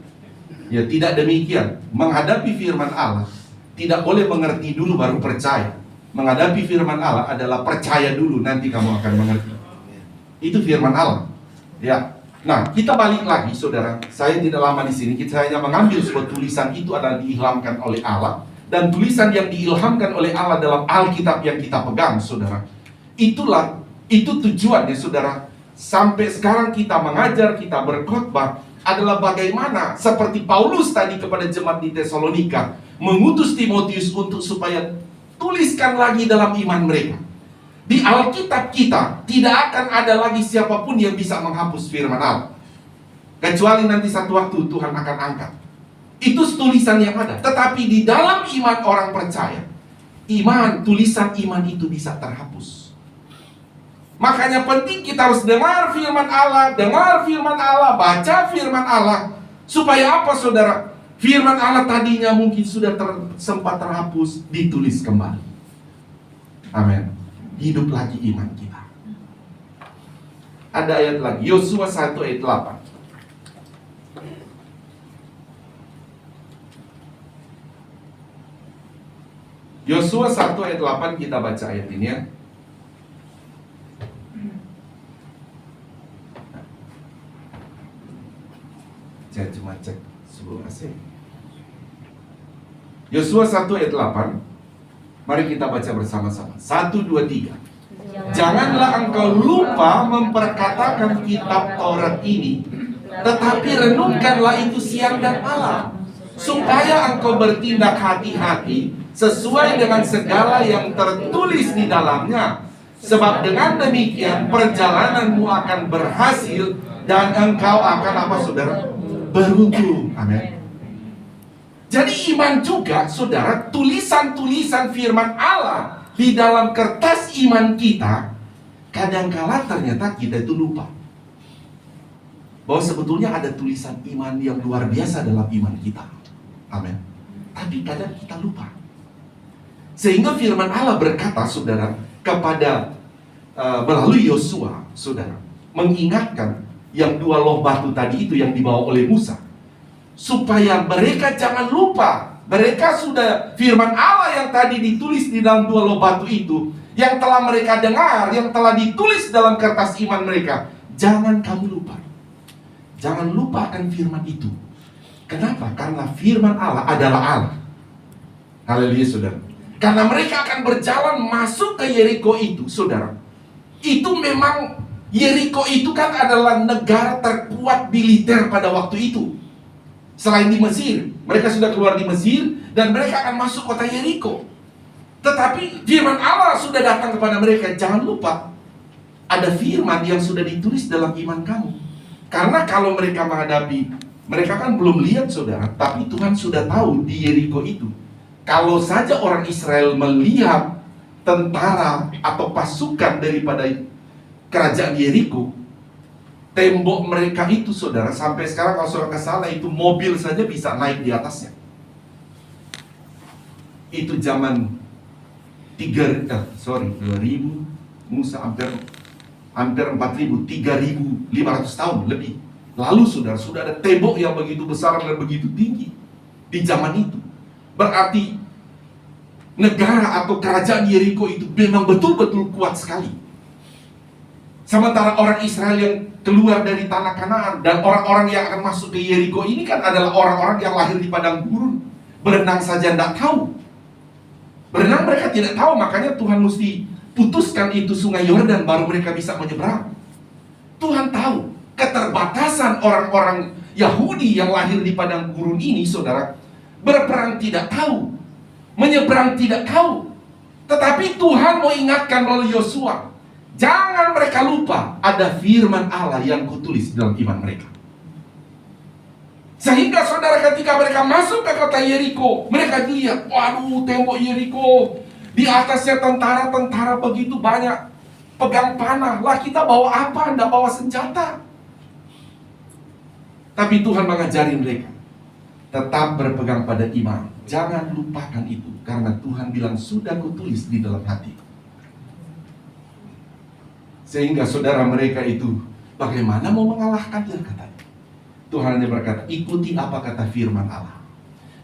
Ya, tidak demikian. Menghadapi firman Allah, tidak boleh mengerti dulu baru percaya. Menghadapi firman Allah adalah percaya dulu, nanti kamu akan mengerti. Itu firman Allah. Ya. Nah, kita balik lagi, saudara. Saya tidak lama di sini. Kita hanya mengambil sebuah tulisan itu adalah diilhamkan oleh Allah, dan tulisan yang diilhamkan oleh Allah dalam Alkitab yang kita pegang, saudara. Itu tujuannya, saudara. Sampai sekarang kita mengajar, kita berkhotbah adalah bagaimana seperti Paulus tadi kepada jemaat di Tesalonika, mengutus Timotius untuk supaya tuliskan lagi dalam iman mereka. Di Alkitab kita tidak akan ada lagi siapapun yang bisa menghapus firman Allah, kecuali nanti satu waktu Tuhan akan angkat. Itu tulisan yang ada. Tetapi di dalam iman orang percaya, tulisan iman itu bisa terhapus. Makanya penting kita harus dengar firman Allah, baca firman Allah. Supaya apa saudara? Firman Allah tadinya mungkin sudah sempat terhapus, ditulis kembali. Amin. Hidup lagi iman kita. Ada ayat lagi, Yosua 1 ayat 8. Yosua 1 ayat 8, kita baca ayat ini ya. Saya cuma cek sebelum asing. Yosua 1 ayat 8. Mari kita baca bersama-sama. 1, 2, 3. Janganlah engkau lupa memperkatakan kitab Taurat ini, tetapi renungkanlah itu siang dan malam, supaya engkau bertindak hati-hati sesuai dengan segala yang tertulis di dalamnya. Sebab dengan demikian perjalananmu akan berhasil dan engkau akan apa saudara? Beruntung. Amin. Jadi iman juga saudara, tulisan-tulisan firman Allah di dalam kertas iman kita, kadangkala ternyata kita itu lupa bahwa sebetulnya ada tulisan iman yang luar biasa dalam iman kita. Amin. Tapi kadang kita lupa. Sehingga firman Allah berkata, saudara, kepada melalui Yosua, saudara, mengingatkan yang 2 loh batu tadi itu yang dibawa oleh Musa, supaya mereka jangan lupa. Mereka sudah, firman Allah yang tadi ditulis di dalam 2 loh batu itu, yang telah mereka dengar, yang telah ditulis dalam kertas iman mereka, jangan kamu lupa. Jangan lupakan firman itu. Kenapa? Karena firman Allah adalah Allah. Haleluya, saudara. Karena mereka akan berjalan masuk ke Yeriko itu, saudara. Itu memang, Yeriko itu kan adalah negara terkuat militer pada waktu itu. Selain di Mesir, mereka sudah keluar di Mesir dan mereka akan masuk kota Yeriko. Tetapi firman Allah sudah datang kepada mereka. Jangan lupa, ada firman yang sudah ditulis dalam iman kamu. Karena kalau mereka menghadapi, mereka kan belum lihat, saudara, tapi Tuhan sudah tahu di Yeriko itu, kalau saja orang Israel melihat tentara atau pasukan daripada kerajaan Yeriko, tembok mereka itu, saudara, sampai sekarang kalau saudara ke sana itu mobil saja bisa naik di atasnya. Itu zaman 2000 Musa hampir 4.000, 3.500 tahun lebih lalu, saudara, sudah ada tembok yang begitu besar dan begitu tinggi di zaman itu. Berarti negara atau kerajaan Yeriko itu memang betul-betul kuat sekali. Sementara orang Israel yang keluar dari tanah Kanaan dan orang-orang yang akan masuk ke Yeriko ini kan adalah orang-orang yang lahir di padang gurun. Berenang saja tidak tahu. Berenang mereka tidak tahu, makanya Tuhan mesti putuskan itu sungai Yordan baru mereka bisa menyeberang. Tuhan tahu keterbatasan orang-orang Yahudi yang lahir di padang gurun ini, saudara. Berperang tidak tahu, menyeberang tidak tahu. Tetapi Tuhan mau ingatkan melalui Yosua, jangan mereka lupa ada firman Allah yang kutulis dalam iman mereka. Sehingga saudara, ketika mereka masuk ke kota Yeriko, mereka lihat, waduh, tembok Yeriko, di atasnya tentara-tentara begitu banyak, pegang panah. Lah kita bawa apa? Tidak bawa senjata. Tapi Tuhan mengajari mereka, tetap berpegang pada iman. Jangan lupakan itu, karena Tuhan bilang sudah kutulis di dalam hati. Sehingga saudara, mereka itu bagaimana mau mengalahkan dia, katanya. Tuhan hanya berkata, ikuti apa kata firman Allah.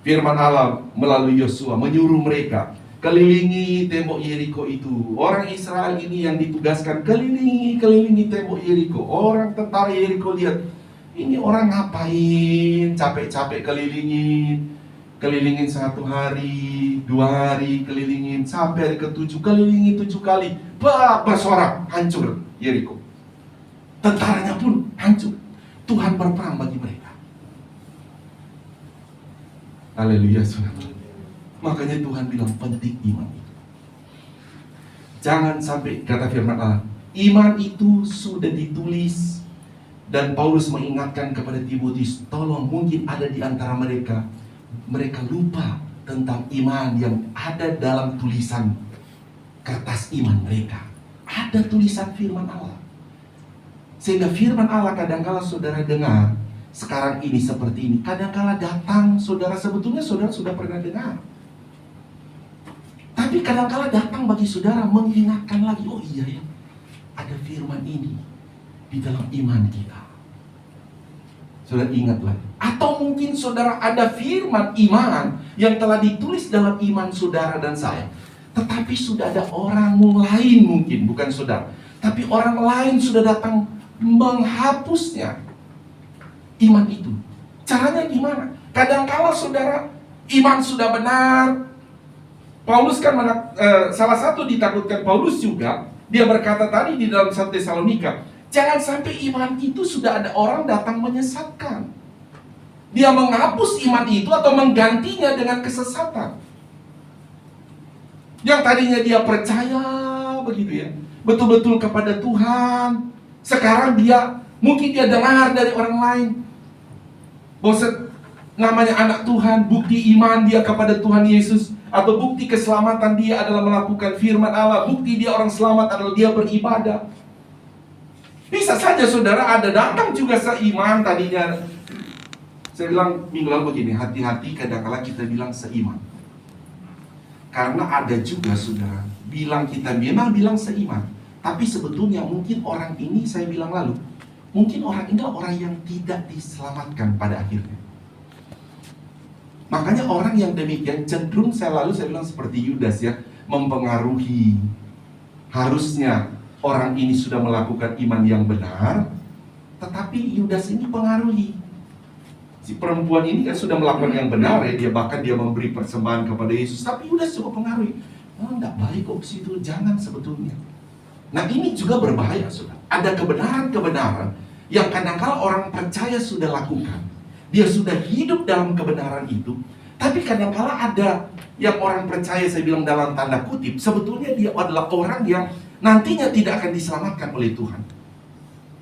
Firman Allah melalui Yosua menyuruh mereka kelilingi tembok Yeriko itu. Orang Israel ini yang ditugaskan kelilingi tembok Yeriko. Orang tentara Yeriko lihat, ini orang ngapain capek-capek kelilingin 1 hari, 2 hari kelilingin, sampai hari ke-7 kelilingi 7 kali. Bersorak, hancur Yeriko. Tentaranya pun hancur. Tuhan berperang bagi mereka. Haleluya, saudara. Makanya Tuhan bilang penting iman itu. Jangan sampai, kata firman Allah, iman itu sudah ditulis. Dan Paulus mengingatkan kepada Timotius, tolong, mungkin ada di antara mereka lupa tentang iman yang ada dalam tulisan kertas iman mereka. Ada tulisan firman Allah. Sehingga firman Allah kadangkala saudara dengar sekarang ini seperti ini, kadangkala datang saudara, sebetulnya saudara sudah pernah dengar, tapi kadangkala datang bagi saudara mengingatkan lagi, oh iya ya, ada firman ini di dalam iman kita. Saudara ingat lagi. Atau mungkin saudara ada firman iman yang telah ditulis dalam iman saudara dan saya, tetapi sudah ada orang lain, mungkin bukan saudara, tapi orang lain sudah datang menghapusnya iman itu. Caranya gimana? Kadangkala saudara, iman sudah benar. Paulus kan salah satu ditakutkan Paulus juga, dia berkata tadi di dalam 1 Tesalonika, jangan sampai iman itu sudah ada orang datang menyesatkan. Dia menghapus iman itu atau menggantinya dengan kesesatan. Yang tadinya dia percaya begitu ya, betul-betul kepada Tuhan, sekarang mungkin dia dengar dari orang lain bahwa namanya anak Tuhan, bukti iman dia kepada Tuhan Yesus, atau bukti keselamatan dia adalah melakukan firman Allah, bukti dia orang selamat adalah dia beribadah. Bisa saja saudara ada datang juga seiman tadinya. Saya bilang minggu lalu begini, hati-hati kadang-kala kita bilang seiman. Karena ada juga saudara bilang kita memang bilang seiman, tapi sebetulnya mungkin orang ini, saya bilang lalu, mungkin orang ini adalah orang yang tidak diselamatkan pada akhirnya. Makanya orang yang demikian cenderung saya bilang seperti Yudas ya, mempengaruhi. Harusnya orang ini sudah melakukan iman yang benar, tetapi Yudas ini pengaruhi. Si perempuan ini kan sudah melakukan yang benar ya, dia bahkan dia memberi persembahan kepada Yesus, tapi Yudas juga pengaruhi. Oh, enggak baik kok situ, jangan sebetulnya. Nah ini juga berbahaya saudara. Ada kebenaran-kebenaran yang kadang-kala orang percaya sudah lakukan. Dia sudah hidup dalam kebenaran itu, tapi kadang-kala ada yang orang percaya, saya bilang dalam tanda kutip, sebetulnya dia adalah orang yang nantinya tidak akan diselamatkan oleh Tuhan.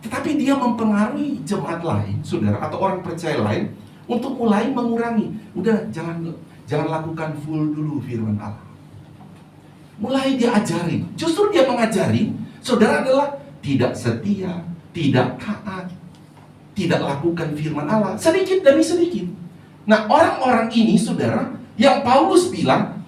Tetapi dia mempengaruhi jemaat lain, saudara, atau orang percaya lain untuk mulai mengurangi. Udah, jangan lakukan full dulu firman Allah. Mulai dia ajarin. Justru dia mengajari, saudara, adalah tidak setia, tidak taat, tidak lakukan firman Allah, sedikit demi sedikit. Nah, orang-orang ini, saudara, yang Paulus bilang,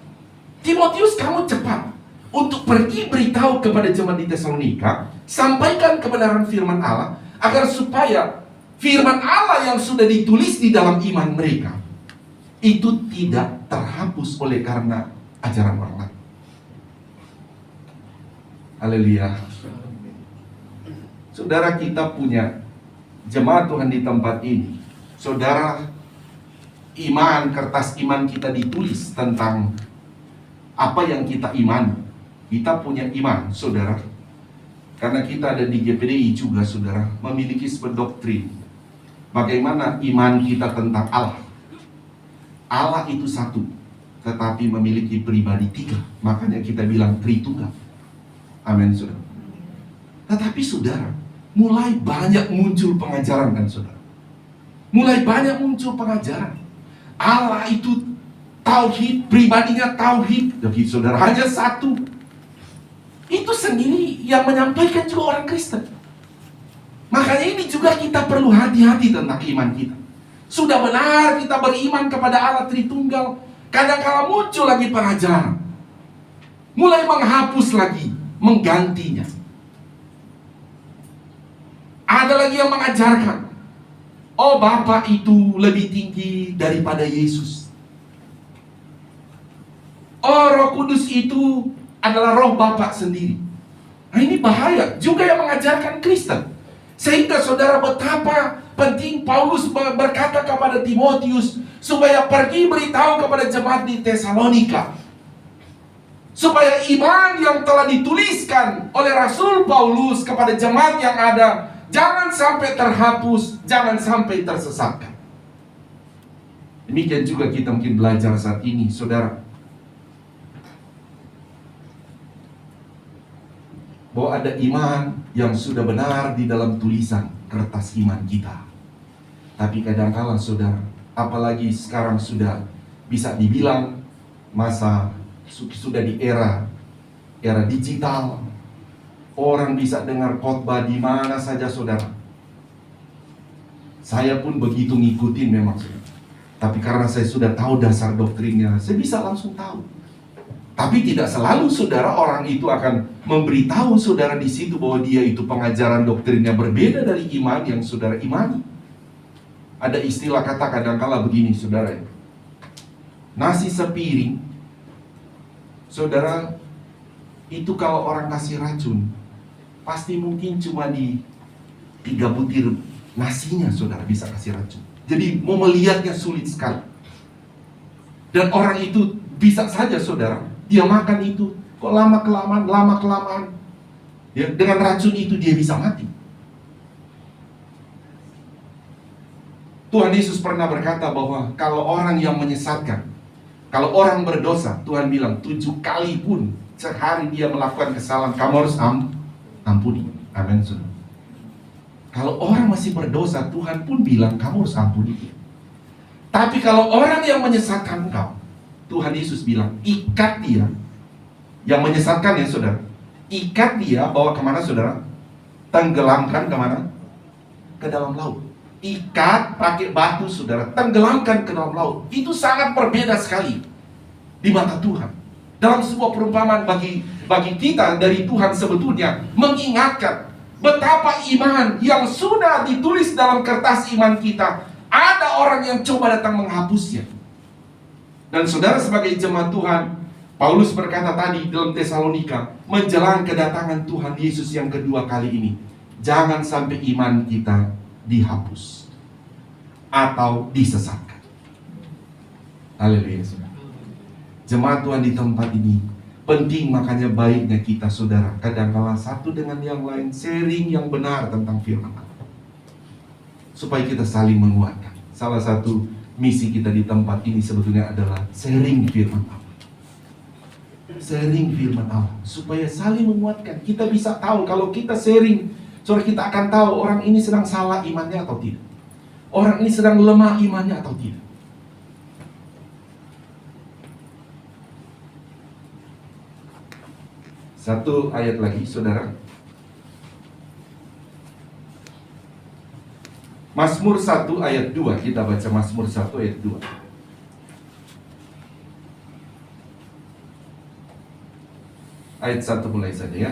Timotius, kamu cepat untuk pergi beritahu kepada jemaat di Tesalonika, sampaikan kebenaran firman Allah, agar supaya firman Allah yang sudah ditulis di dalam iman mereka itu tidak terhapus oleh karena ajaran orang lain. Haleluya. Saudara, kita punya jemaat Tuhan di tempat ini. Saudara, iman, kertas iman kita ditulis tentang apa yang kita imani. Kita punya iman, saudara. Karena kita ada di GPDI juga, saudara, memiliki sebuah doktrin. Bagaimana iman kita tentang Allah. Allah itu satu, tetapi memiliki pribadi tiga. Makanya kita bilang Tritunggal. Amin, saudara. Tetapi saudara, mulai banyak muncul pengajaran kan saudara. Mulai banyak muncul pengajaran. Allah itu tauhid, pribadinya tauhid. Jadi saudara, hanya satu. Itu sendiri yang menyampaikan juga orang Kristen. Makanya ini juga kita perlu hati-hati tentang iman kita. Sudah benar kita beriman kepada Allah Tritunggal, kadang-kala muncul lagi pengajaran, mulai menghapus lagi, menggantinya. Ada lagi yang mengajarkan, oh Bapa itu lebih tinggi daripada Yesus. Oh Roh Kudus itu adalah roh Bapa sendiri. Nah ini bahaya. Juga yang mengajarkan Kristen. Sehingga saudara, betapa penting Paulus berkata kepada Timotius supaya pergi beritahu kepada jemaat di Tesalonika, supaya iman yang telah dituliskan oleh Rasul Paulus kepada jemaat yang ada jangan sampai terhapus, jangan sampai tersesatkan. Demikian juga kita mungkin belajar saat ini, saudara, bahwa ada iman yang sudah benar di dalam tulisan kertas iman kita. Tapi kadang-kala saudara, apalagi sekarang sudah bisa dibilang masa sudah di era digital, orang bisa dengar khotbah di mana saja saudara. Saya pun begitu ngikutin memang saudara. Tapi karena saya sudah tahu dasar doktrinnya, saya bisa langsung tahu. Tapi tidak selalu saudara orang itu akan memberitahu saudara di situ bahwa dia itu pengajaran doktrinnya berbeda dari iman yang saudara imani. Ada istilah kata kadang-kala begini saudara, nasi sepiring, saudara, itu kalau orang kasih racun, pasti mungkin cuma di 3 butir nasinya saudara bisa kasih racun. Jadi mau melihatnya sulit sekali. Dan orang itu bisa saja saudara, dia makan itu, kok lama-kelamaan, ya, dengan racun itu dia bisa mati. Tuhan Yesus pernah berkata bahwa kalau orang yang menyesatkan, kalau orang berdosa, Tuhan bilang 7 kali pun sehari dia melakukan kesalahan, kamu harus ampuni. Amin, saudara. Kalau orang masih berdosa, Tuhan pun bilang kamu harus ampuni dia. Tapi kalau orang yang menyesatkan engkau, Tuhan Yesus bilang, ikat dia. Yang menyesatkan ya saudara, ikat dia, bawa kemana saudara? Tenggelamkan kemana? Ke dalam laut. Ikat pakai batu saudara, tenggelamkan ke dalam laut. Itu sangat berbeda sekali di mata Tuhan. Dalam sebuah perumpamaan bagi kita dari Tuhan sebetulnya mengingatkan betapa iman yang sudah ditulis dalam kertas iman kita, ada orang yang coba datang menghapusnya. Dan saudara sebagai jemaat Tuhan, Paulus berkata tadi dalam Tesalonika, menjelang kedatangan Tuhan Yesus yang kedua kali ini, jangan sampai iman kita dihapus atau disesatkan. Haleluya. Jemaat Tuhan di tempat ini penting, makanya baiknya kita saudara kadang-kala satu dengan yang lain sharing yang benar tentang firman Allah, supaya kita saling menguatkan. Salah satu misi kita di tempat ini sebetulnya adalah sharing firman Allah. Sharing firman Allah supaya saling menguatkan. Kita bisa tahu kalau kita sharing, saudara, kita akan tahu orang ini sedang salah imannya atau tidak, orang ini sedang lemah imannya atau tidak. Satu ayat lagi saudara, Mazmur 1 ayat 2. Kita baca Mazmur 1 ayat 2. Ayat 1 mulai saja ya.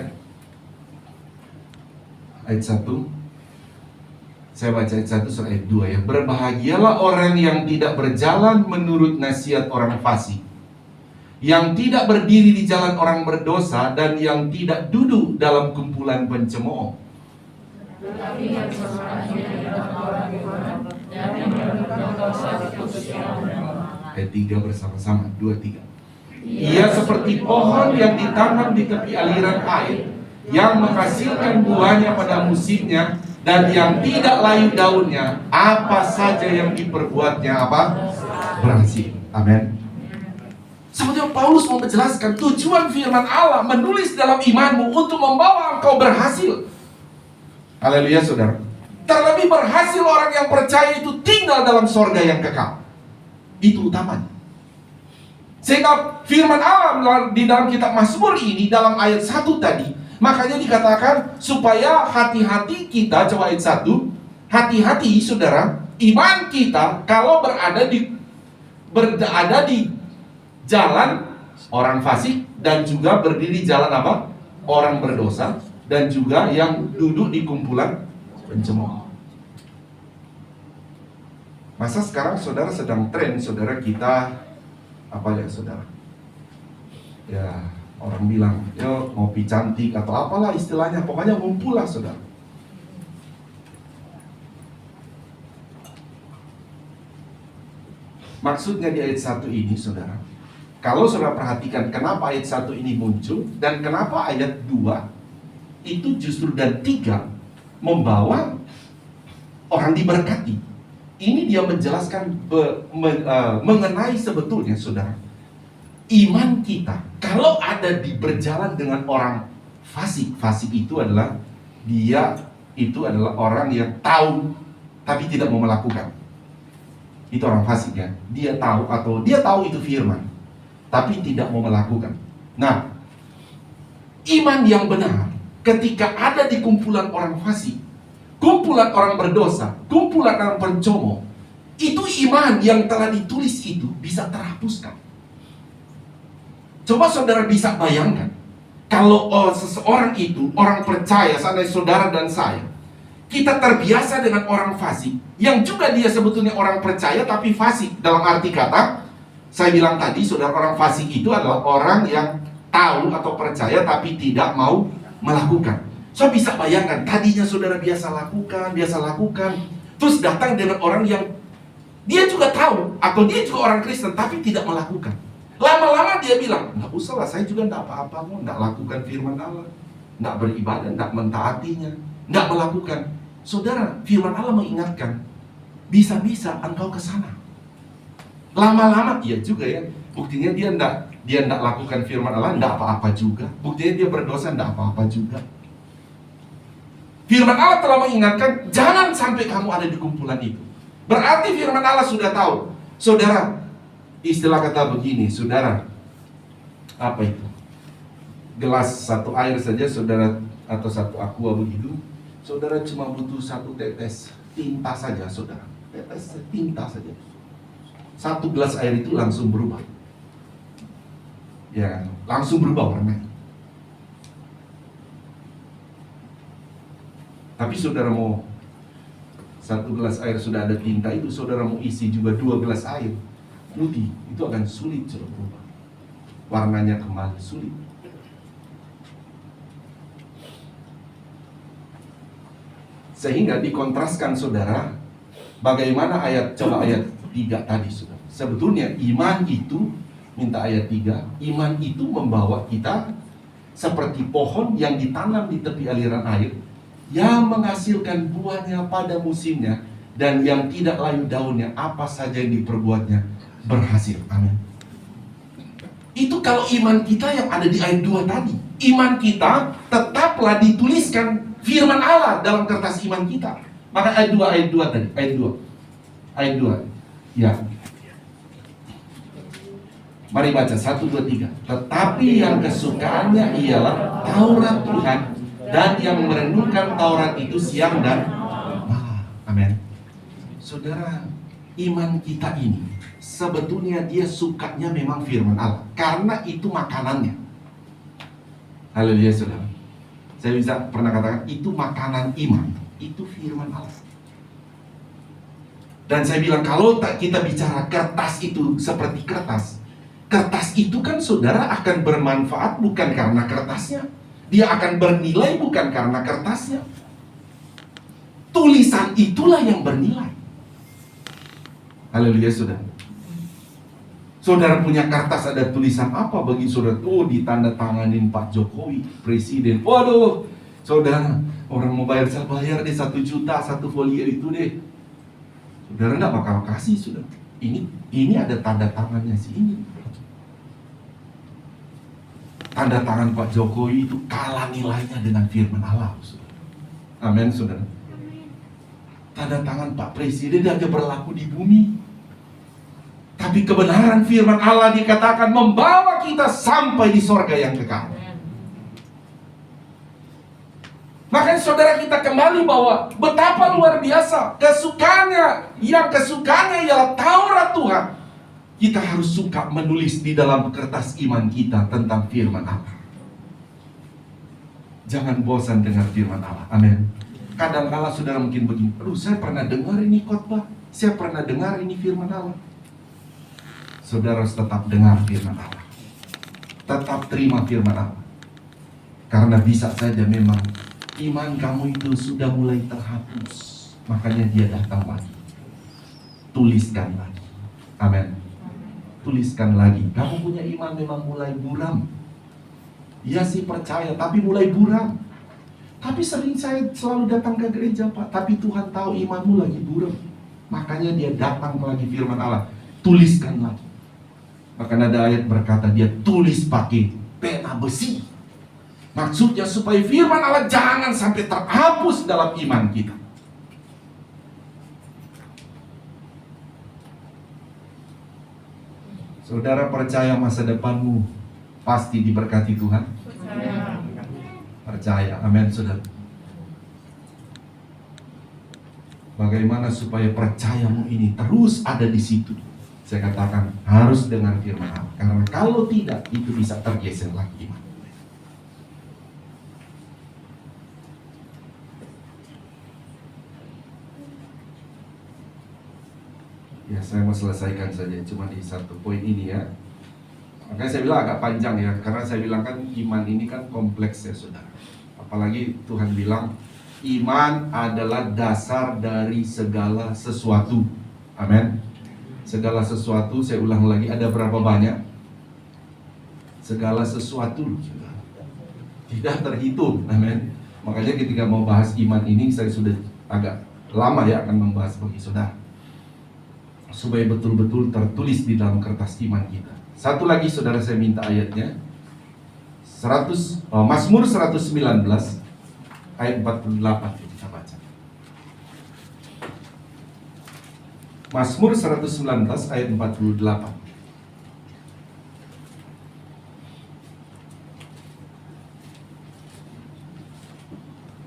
Ayat 1. Saya baca ayat 1 sampai ayat 2 ya. Berbahagialah orang yang tidak berjalan menurut nasihat orang fasik, yang tidak berdiri di jalan orang berdosa, dan yang tidak duduk dalam kumpulan pencemooh. Ayat 3 bersama-sama, 2, 3. Ia seperti pohon yang ditanam di tepi aliran air, yang menghasilkan buahnya pada musimnya, dan yang tidak layu daunnya, apa saja yang diperbuatnya berhasil. Amin. Sebetulnya Paulus mau menjelaskan tujuan firman Allah menulis dalam imanmu untuk membawa engkau berhasil. Haleluya saudara. Terlebih berhasil orang yang percaya itu tinggal dalam sorga yang kekal. Itu utamanya. Sehingga firman Allah di dalam kitab Mazmur ini, dalam ayat 1 tadi, makanya dikatakan supaya hati-hati kita, coba ayat 1, hati-hati saudara, iman kita kalau berada di jalan orang fasik, dan juga berdiri jalan orang berdosa, dan juga yang duduk di kumpulan pencemooh. Masa sekarang saudara sedang tren, saudara, kita saudara? Ya, orang bilang, ya ngopi cantik atau apalah istilahnya, pokoknya ngumpul lah saudara. Maksudnya di ayat 1 ini saudara, kalau saudara perhatikan kenapa ayat 1 ini muncul, dan kenapa ayat 2 itu justru dan 3 membawa orang diberkati. Ini dia menjelaskan mengenai sebetulnya saudara, iman kita kalau ada berjalan dengan orang fasik. Fasik itu adalah orang yang tahu tapi tidak mau melakukan. Itu orang fasik ya. Dia tahu itu firman, tapi tidak mau melakukan. Nah, iman yang benar ketika ada di kumpulan orang fasik, kumpulan orang berdosa, kumpulan orang pencomooh, itu iman yang telah ditulis itu bisa terhapuskan. Coba saudara bisa bayangkan, kalau seseorang itu, orang percaya, seandainya saudara dan saya, kita terbiasa dengan orang fasik, yang juga dia sebetulnya orang percaya tapi fasik. Dalam arti kata, saya bilang tadi, saudara, orang fasik itu adalah orang yang tahu atau percaya tapi tidak mau melakukan. So bisa bayangkan, tadinya saudara biasa lakukan, terus datang dengan orang yang dia juga tahu, atau dia juga orang Kristen tapi tidak melakukan. Lama-lama dia bilang, nggak usah lah, saya juga nggak apa-apa, nggak lakukan firman Allah, nggak beribadah, nggak mentaatinya, nggak melakukan. Saudara, firman Allah mengingatkan, bisa-bisa engkau ke sana. Lama-lama, iya juga ya, buktinya dia nggak lakukan firman Allah, nggak apa-apa juga. Buktinya dia berdosa, nggak apa-apa juga. Firman Allah telah mengingatkan, jangan sampai kamu ada di kumpulan itu. Berarti firman Allah sudah tahu, Saudara, istilah kata begini, saudara, apa itu? Gelas satu air saja saudara, atau satu aqua begitu, saudara cuma butuh satu tetes tinta saja, saudara. Tetes tinta saja. Satu gelas air itu langsung berubah. Ya, langsung berubah warnanya. Tapi saudara mau satu gelas air sudah ada tinta itu, saudara mau isi juga 2 gelas air putih, itu akan sulit saudara berubah. Warnanya kembali sulit. Sehingga dikontraskan saudara, bagaimana coba ayat 3 tadi saudara. Sebetulnya iman itu, minta ayat 3, iman itu membawa kita seperti pohon yang ditanam di tepi aliran air, yang menghasilkan buahnya pada musimnya, dan yang tidak layu daunnya, apa saja yang diperbuatnya berhasil. Amin. Itu kalau iman kita yang ada di ayat 2 tadi. Iman kita tetaplah dituliskan firman Allah dalam kertas iman kita. Maka ayat 2 tadi, ayat 2. Ya. Mari baca 1, 2, 3. Tetapi yang kesukaannya ialah Taurat Tuhan, dan yang merenungkan Taurat itu siang dan malam. Amin. Saudara, iman kita ini sebetulnya dia sukanya memang firman Allah, karena itu makanannya. Haleluya saudara. Saya bisa pernah katakan itu makanan iman, itu firman Allah. Dan saya bilang kalau kita bicara kertas itu seperti kertas itu kan saudara akan bermanfaat bukan karena kertasnya, dia akan bernilai bukan karena kertasnya. Tulisan itulah yang bernilai. Haleluya saudara. Saudara punya kertas ada tulisan apa bagi saudara? Oh, ditandatanganin Pak Jokowi, Presiden. Waduh, saudara, orang mau bayar, saya bayar deh 1 juta, 1 folio itu deh. Saudara enggak bakal kasih, saudara. Ini ada tanda tangannya sih ini. Tanda tangan Pak Jokowi itu kalah nilainya dengan firman Allah, saudara. Amin, saudara. Tanda tangan Pak Presiden aja berlaku di bumi. Tapi kebenaran firman Allah dikatakan membawa kita sampai di sorga yang kekal. Makanya saudara kita kembali bahwa betapa luar biasa kesukaannya ialah Taurat Tuhan. Kita harus suka menulis di dalam kertas iman kita tentang firman Allah. Jangan bosan dengar firman Allah. Amin. Kadang-kala saudara mungkin begini, aduh saya pernah dengar ini khotbah, saya pernah dengar ini firman Allah. Saudara harus tetap dengar firman Allah, tetap terima firman Allah, karena bisa saja memang iman kamu itu sudah mulai terhapus, makanya dia datang lagi. Tuliskan lagi. Amin. Tuliskan lagi. Kamu punya iman memang mulai buram. Iya sih percaya, tapi mulai buram. Tapi sering saya selalu datang ke gereja Pak, tapi Tuhan tahu imanmu lagi buram, makanya dia datang lagi firman Allah. Tuliskan lagi. Bahkan ada ayat berkata dia tulis pakai pena besi. Maksudnya supaya firman Allah jangan sampai terhapus dalam iman kita. Saudara percaya masa depanmu pasti diberkati Tuhan? Percaya. Amin saudara. Bagaimana supaya percayamu ini terus ada di situ? Saya katakan harus dengar firman Allah, karena kalau tidak itu bisa tergeser lagi. Ya, saya mau selesaikan saja cuma di satu poin ini ya. Makanya saya bilang agak panjang ya, karena saya bilang kan iman ini kan kompleks ya saudara. Apalagi Tuhan bilang iman adalah dasar dari segala sesuatu. Amin. Segala sesuatu, saya ulang lagi, ada berapa banyak? Segala sesuatu tidak terhitung. Amin. Makanya ketika mau bahas iman ini, saya sudah agak lama ya akan membahas bagi saudara, supaya betul-betul tertulis di dalam kertas iman kita. Satu lagi saudara, saya minta ayatnya Mazmur 119 ayat 48 kita baca. Mazmur 119 ayat 48.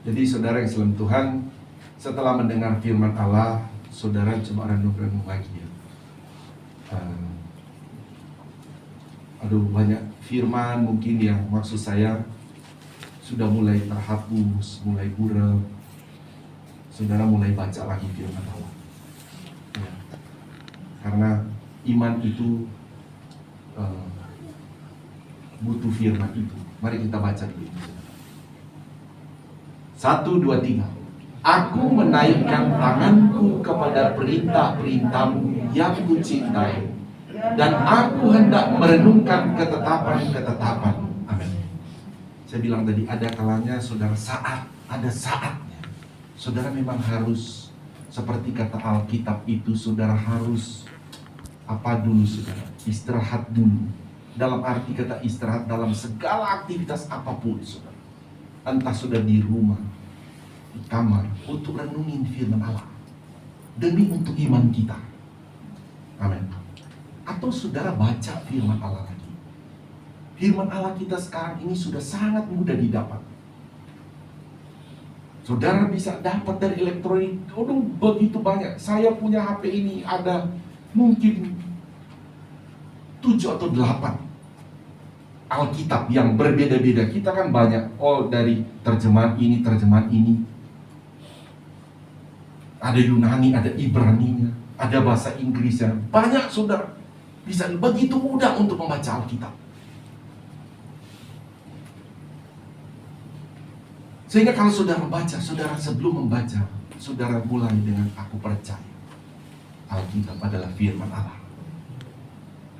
Jadi saudara yang selalu Tuhan, setelah mendengar firman Allah, saudara coba renung-renung lagi ya. Banyak firman mungkin yang maksud saya sudah mulai terhapus, mulai buram. Saudara mulai baca lagi firman Allah ya. Karena iman itu butuh firman itu. Mari kita baca dulu. 1, 2, 3. Aku menaikkan tanganku kepada perintah-perintahmu yang kucintai, dan aku hendak merenungkan ketetapan-ketetapan. Amin. Saya bilang tadi, ada kalanya saudara ada saatnya. Saudara memang harus, seperti kata Alkitab itu, saudara harus apa dulu saudara? Istirahat dulu. Dalam arti kata istirahat dalam segala aktivitas apapun saudara. Entah sudah di rumah, di kamar, untuk renungin firman Allah demi untuk iman kita. Amin. Atau saudara baca firman Allah lagi. Firman Allah kita sekarang ini sudah sangat mudah didapat. Saudara bisa dapat dari elektronik. Begitu banyak. Saya punya HP ini ada mungkin 7 atau 8 Alkitab yang berbeda-beda. Kita kan banyak, dari terjemahan ini, ada Yunani, ada Ibraninya, ada bahasa Inggrisnya. Banyak saudara, bisa begitu mudah untuk membaca Alkitab. Sehingga kalau saudara membaca, saudara sebelum membaca, saudara mulai dengan aku percaya Alkitab adalah firman Allah.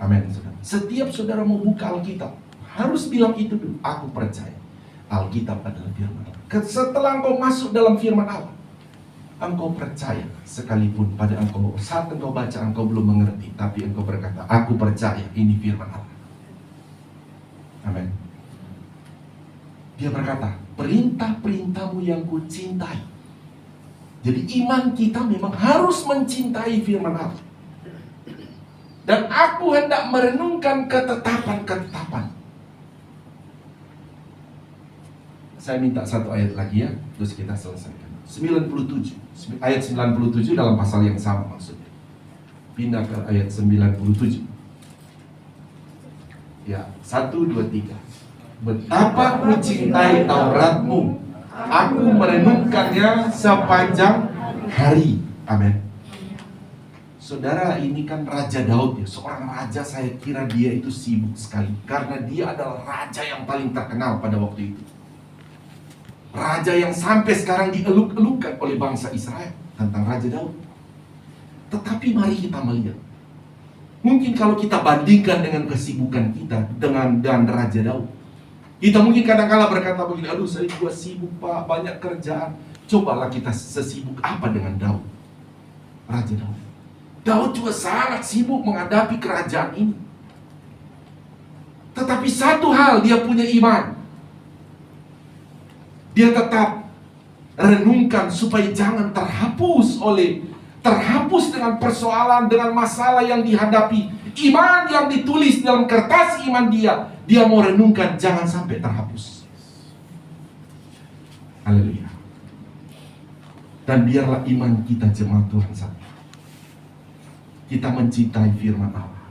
Amin saudara. Setiap saudara mau buka Alkitab, harus bilang itu dulu, aku percaya Alkitab adalah firman Allah. Setelah engkau masuk dalam firman Allah, engkau percaya, sekalipun pada engkau saat engkau baca engkau belum mengerti, tapi engkau berkata, aku percaya ini firman Allah. Amin. Dia berkata, perintah-perintahmu yang kucintai. Jadi iman kita memang harus mencintai firman Allah. Dan aku hendak merenungkan ketetapan-ketetapan. Saya minta satu ayat lagi ya, terus kita selesaikan. 97, ayat 97 dalam pasal yang sama maksudnya. Pindah ke ayat 97. Ya, 1, 2, 3. Betapa ku cintai Tauratmu, aku merenungkannya sepanjang hari. Amin. Saudara, ini kan Raja Daud ya. Seorang raja, saya kira dia itu sibuk sekali, karena dia adalah raja yang paling terkenal pada waktu itu. Raja yang sampai sekarang dieluk-elukan oleh bangsa Israel tentang Raja Daud. Tetapi mari kita melihat, mungkin kalau kita bandingkan dengan kesibukan kita dengan Raja Daud, kita mungkin kadang-kala berkata begini, aduh saya juga sibuk pak, banyak kerjaan. Cobalah kita sesibuk apa dengan Daud, Raja Daud. Daud juga sangat sibuk menghadapi kerajaan ini. Tetapi satu hal, dia punya iman. Dia tetap renungkan supaya jangan terhapus dengan persoalan, dengan masalah yang dihadapi. Iman yang ditulis dalam kertas iman dia mau renungkan jangan sampai terhapus. Haleluya. Dan biarlah iman kita jemaat Tuhan satu, kita mencintai firman Allah.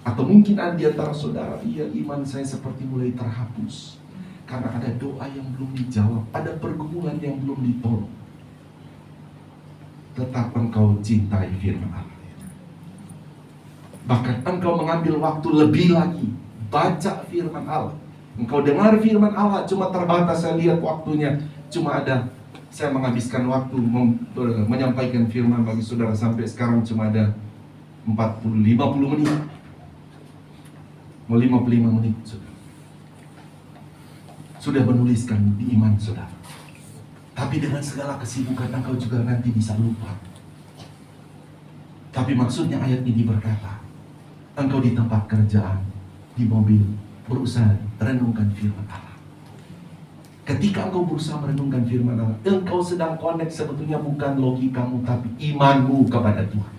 Atau mungkin ada di antara saudara, iya iman saya seperti mulai terhapus karena ada doa yang belum dijawab, ada pergumulan yang belum ditolong. Tetap engkau cintai firman Allah. Bahkan engkau mengambil waktu lebih lagi baca firman Allah. Engkau dengar firman Allah, cuma terbatas, saya lihat waktunya cuma ada, saya menghabiskan waktu menyampaikan firman bagi saudara sampai sekarang cuma ada 50 menit. Mau 55 menit saudara. Sudah menuliskan di iman saudara. Tapi dengan segala kesibukan engkau juga nanti bisa lupa. Tapi maksudnya ayat ini berkata, engkau di tempat kerjaan, di mobil, berusaha renungkan firman Allah. Ketika engkau berusaha merenungkan firman Allah, engkau sedang connect sebetulnya bukan logikamu, tapi imanmu kepada Tuhan.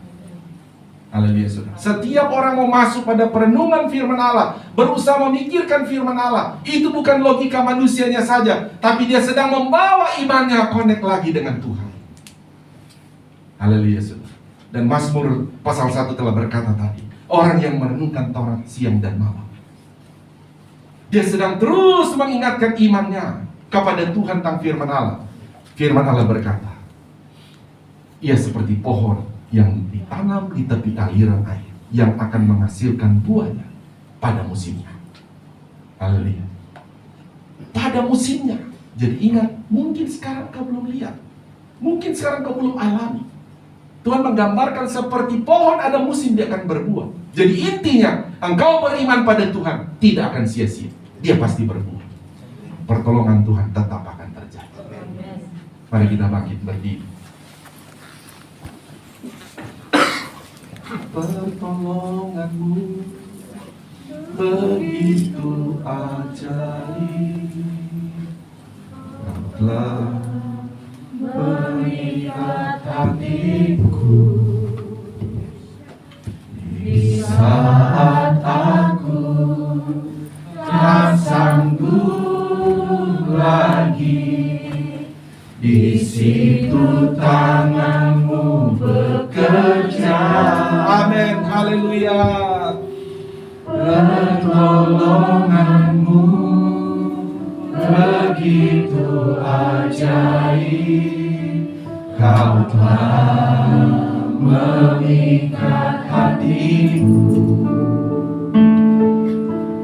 Haleluya saudara. Setiap orang mau masuk pada perenungan firman Allah, berusaha memikirkan firman Allah, itu bukan logika manusianya saja, tapi dia sedang membawa imannya connect lagi dengan Tuhan. Haleluya saudara. Dan Mazmur pasal 1 telah berkata tadi, orang yang merenungkan Taurat siang dan malam, dia sedang terus mengingatkan imannya kepada Tuhan tentang firman Allah. Firman Allah berkata, ia seperti pohon yang ditanam di tepi aliran air, yang akan menghasilkan buahnya pada musimnya. Haleluya. Pada musimnya. Jadi ingat, mungkin sekarang kau belum lihat, mungkin sekarang kau belum alami. Tuhan menggambarkan seperti pohon ada musim dia akan berbuah. Jadi intinya, engkau beriman pada Tuhan tidak akan sia-sia. Dia pasti berbuah. Pertolongan Tuhan tetap akan terjadi. Mari kita bangkit berdiri. Pertolonganmu begitu ajaib, telah mengikat hatiku di saat aku tak sanggup lagi. Di situ tanganmu bekerja. Amin, haleluya. Pertolonganmu begitu ajaib, kau telah mengikat hatiku.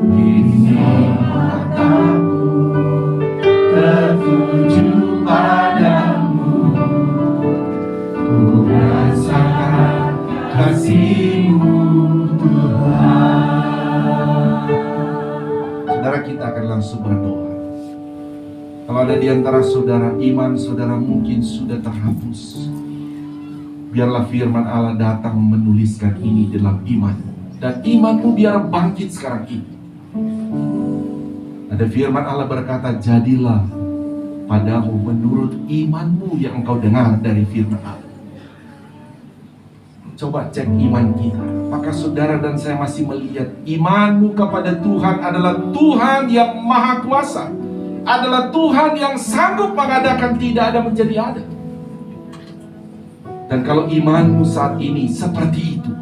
Kini mataku tertuju padamu, ku rasakan kasih-Mu Tuhan. Saudara, kita akan langsung berdoa. Kalau ada di antara saudara, iman saudara mungkin sudah terhapus, biarlah firman Allah datang menuliskan ini dalam imanmu, dan imanmu biar bangkit sekarang ini. Ada firman Allah berkata, jadilah padamu menurut imanmu yang engkau dengar dari firman Allah. Coba cek iman kita. Apakah saudara dan saya masih melihat imanmu kepada Tuhan adalah Tuhan yang maha kuasa, adalah Tuhan yang sanggup mengadakan tidak ada menjadi ada. Dan kalau imanmu saat ini seperti itu,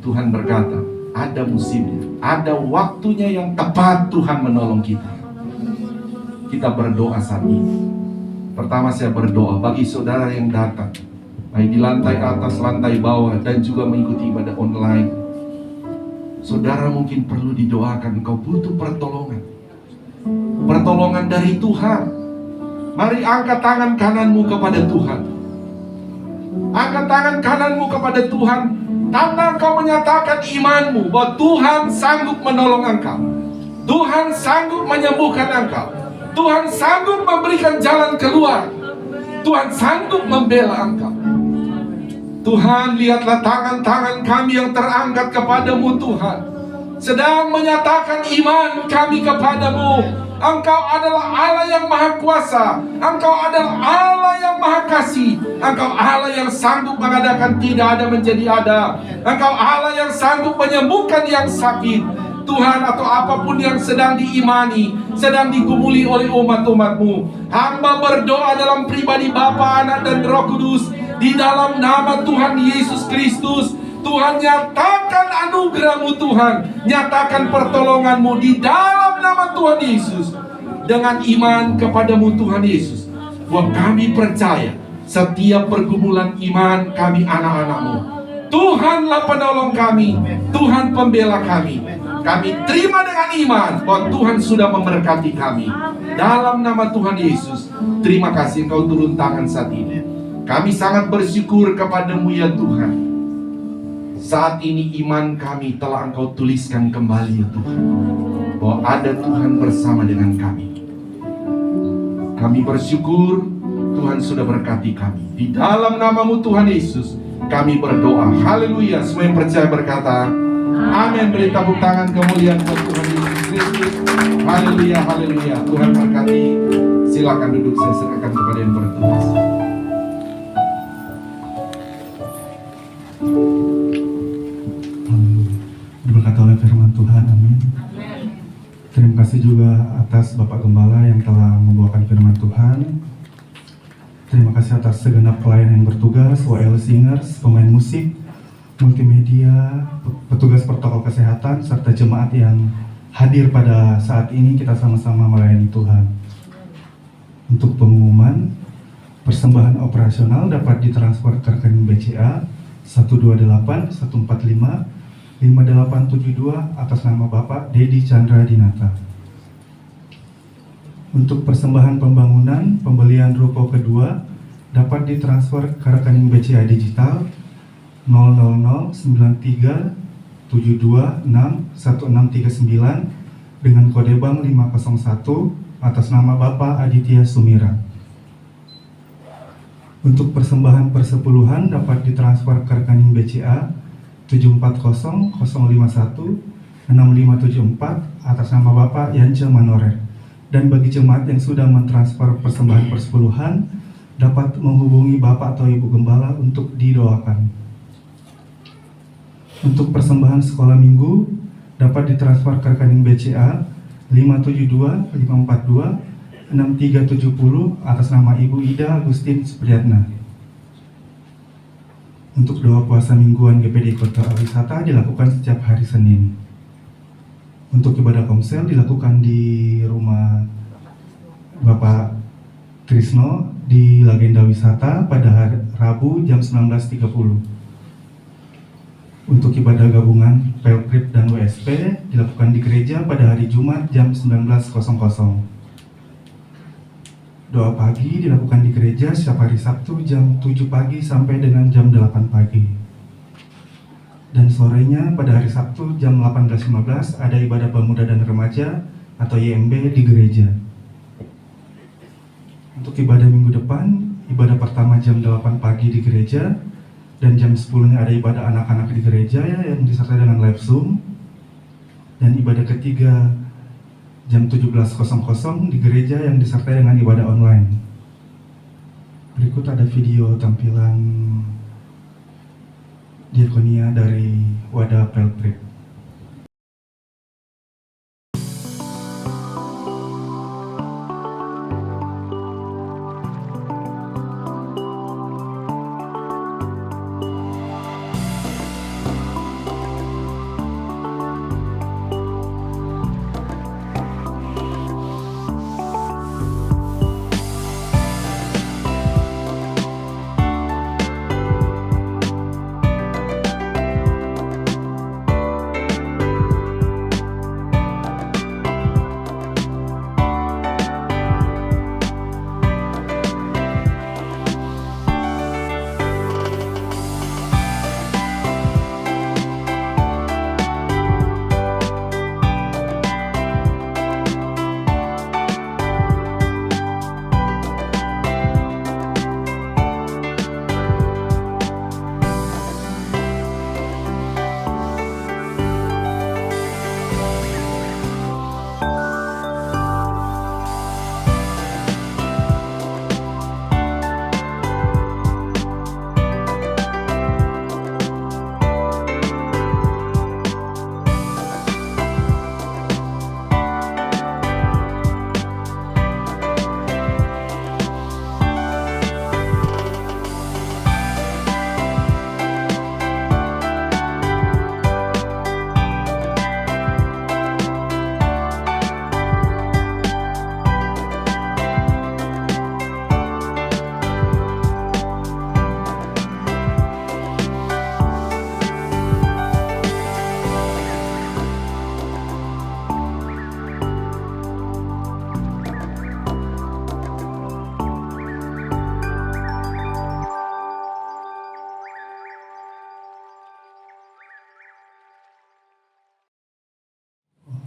Tuhan berkata, ada musimnya, ada waktunya yang tepat Tuhan menolong kita. Kita berdoa saat ini. Pertama saya berdoa bagi saudara yang datang, baik di lantai atas, lantai bawah, dan juga mengikuti ibadah online. Saudara mungkin perlu didoakan, engkau butuh pertolongan. Pertolongan dari Tuhan. Mari angkat tangan kananmu kepada Tuhan. Angkat tangan kananmu kepada Tuhan. Tanda engkau menyatakan imanmu bahwa Tuhan sanggup menolong engkau. Tuhan sanggup menyembuhkan engkau. Tuhan sanggup memberikan jalan keluar. Tuhan sanggup membela engkau. Tuhan, lihatlah tangan-tangan kami yang terangkat kepadamu Tuhan, sedang menyatakan iman kami kepadamu. Engkau adalah Allah yang maha kuasa. Engkau adalah Allah yang maha kasih. Engkau Allah yang sanggup mengadakan tidak ada menjadi ada. Engkau Allah yang sanggup menyembuhkan yang sakit. Tuhan, atau apapun yang sedang diimani, sedang digumuli oleh umat-umat-Mu, hamba berdoa dalam pribadi Bapa, Anak, dan Roh Kudus, di dalam nama Tuhan Yesus Kristus. Tuhan, nyatakan anugerah-Mu Tuhan, nyatakan pertolongan-Mu di dalam nama Tuhan Yesus. Dengan iman kepadamu Tuhan Yesus, bahwa kami percaya setiap pergumulan iman kami anak-anak-Mu, Tuhanlah penolong kami, Tuhan pembela kami. Kami terima dengan iman bahwa Tuhan sudah memberkati kami. Dalam nama Tuhan Yesus, terima kasih Engkau turun tangan saat ini. Kami sangat bersyukur kepadamu ya Tuhan. Saat ini iman kami telah Engkau tuliskan kembali ya Tuhan, bahwa ada Tuhan bersama dengan kami. Kami bersyukur Tuhan sudah berkati kami. Di dalam namamu Tuhan Yesus kami berdoa. Haleluya. Semua yang percaya berkata amin. Beri tepuk tangan kemuliaan buat Tuhan Yesus Kristus. Haleluya, haleluya. Tuhan berkati. Silakan duduk, saya serahkan kepada yang bertugas. firman Tuhan. Amin. Terima kasih juga atas Bapak Gembala yang telah membawakan firman Tuhan. Terima kasih atas segenap pelayan yang bertugas, WL Singers, pemain musik, multimedia, petugas protokol kesehatan, serta jemaat yang hadir pada saat ini. Kita sama-sama melayani Tuhan. Untuk pengumuman, persembahan operasional dapat ditransfer ke rekening BCA 128 145 5872 atas nama Bapak Dedi Chandra Dinata. Untuk persembahan pembangunan, pembelian ruko kedua dapat ditransfer ke rekening BCA Digital 00093726169 dengan kode bank 501 atas nama Bapak Aditya Sumira. Untuk persembahan persepuluhan dapat ditransfer ke rekening BCA 7400516574 atas nama Bapak Yance Manore. Dan bagi jemaat yang sudah mentransfer persembahan persepuluhan dapat menghubungi Bapak atau Ibu Gembala untuk didoakan. Untuk persembahan sekolah minggu dapat ditransfer ke rekening BCA 572-542-6370 atas nama Ibu Ida Agustin Supriyatna. Untuk doa puasa mingguan GPD Kota Wisata dilakukan setiap hari Senin. Untuk ibadah komsel dilakukan di rumah Bapak Trisno di Legenda Wisata pada hari Rabu jam 19.30. Untuk ibadah gabungan Pelprip dan WSP dilakukan di gereja pada hari Jumat jam 19.00. Doa pagi dilakukan di gereja setiap hari Sabtu jam 7 pagi sampai dengan jam 8 pagi. Dan sorenya pada hari Sabtu jam 18.15 ada ibadah pemuda dan remaja atau YMB di gereja. Untuk ibadah minggu depan, ibadah pertama jam 8 pagi di gereja, dan jam 10-nya ada ibadah anak-anak di gereja ya, yang disertai dengan live Zoom. Dan ibadah ketiga jam 17.00 di gereja yang disertai dengan ibadah online. Berikut ada video tampilan diakonia dari Wadah Pelprip.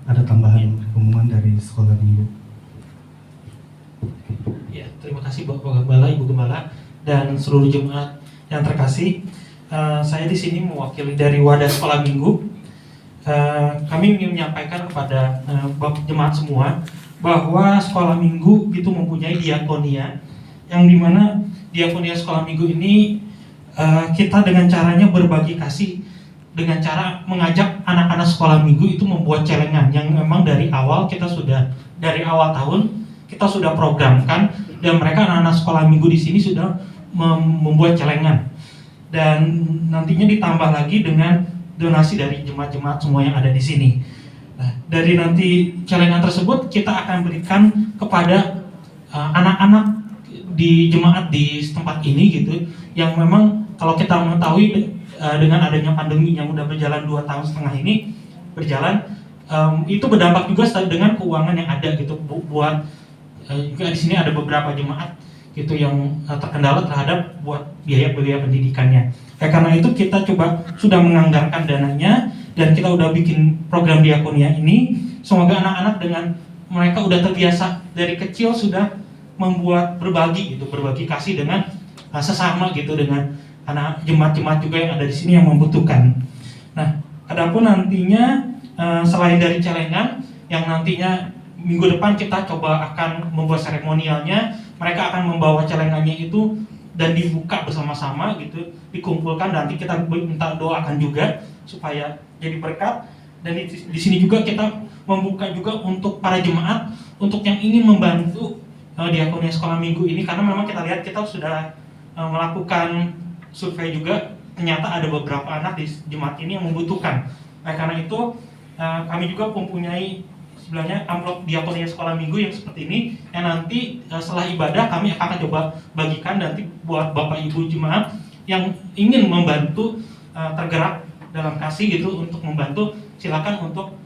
Ada tambahan pengumuman dari sekolah minggu. Ya, terima kasih Bapak Gembala, Ibu Gembala, dan seluruh jemaat yang terkasih. Saya di sini mewakili dari Wadah Sekolah Minggu. Kami ingin menyampaikan kepada jemaat semua bahwa sekolah minggu itu mempunyai diakonia, yang dimana diakonia sekolah minggu ini kita dengan caranya berbagi kasih dengan cara mengajak anak-anak sekolah minggu itu membuat celengan yang memang dari awal tahun kita sudah programkan, dan mereka anak-anak sekolah minggu di sini sudah membuat celengan, dan nantinya ditambah lagi dengan donasi dari jemaat-jemaat semua yang ada di sini. Nah, dari nanti celengan tersebut kita akan berikan kepada anak-anak di jemaat di tempat ini gitu, yang memang kalau kita mengetahui dengan adanya pandemi yang udah berjalan 2,5 tahun ini berjalan, itu berdampak juga dengan keuangan yang ada gitu buat juga di sini ada beberapa jemaat gitu yang terkendala terhadap buat biaya pendidikannya. Karena itu kita coba sudah menganggarkan dananya, dan kita udah bikin program diakonia ini. Semoga anak-anak dengan mereka udah terbiasa dari kecil sudah membuat berbagi kasih dengan sesama gitu, dengan anak jemaat-jemaat juga yang ada di sini yang membutuhkan. Nah, adapun nantinya selain dari celengan yang nantinya minggu depan kita coba akan membuat seremonialnya, mereka akan membawa celengannya itu dan dibuka bersama-sama gitu, dikumpulkan, nanti kita minta doakan juga supaya jadi berkat. Dan di sini juga kita membuka juga untuk para jemaat untuk yang ingin membantu diakonia sekolah minggu ini, karena memang kita lihat kita sudah melakukan survei juga, ternyata ada beberapa anak di jemaat ini yang membutuhkan. Karena itu kami juga mempunyai sebenarnya amplop diakonia sekolah minggu yang seperti ini, yang nanti setelah ibadah kami akan coba bagikan nanti buat bapak ibu jemaat yang ingin membantu tergerak dalam kasih gitu untuk membantu, silakan untuk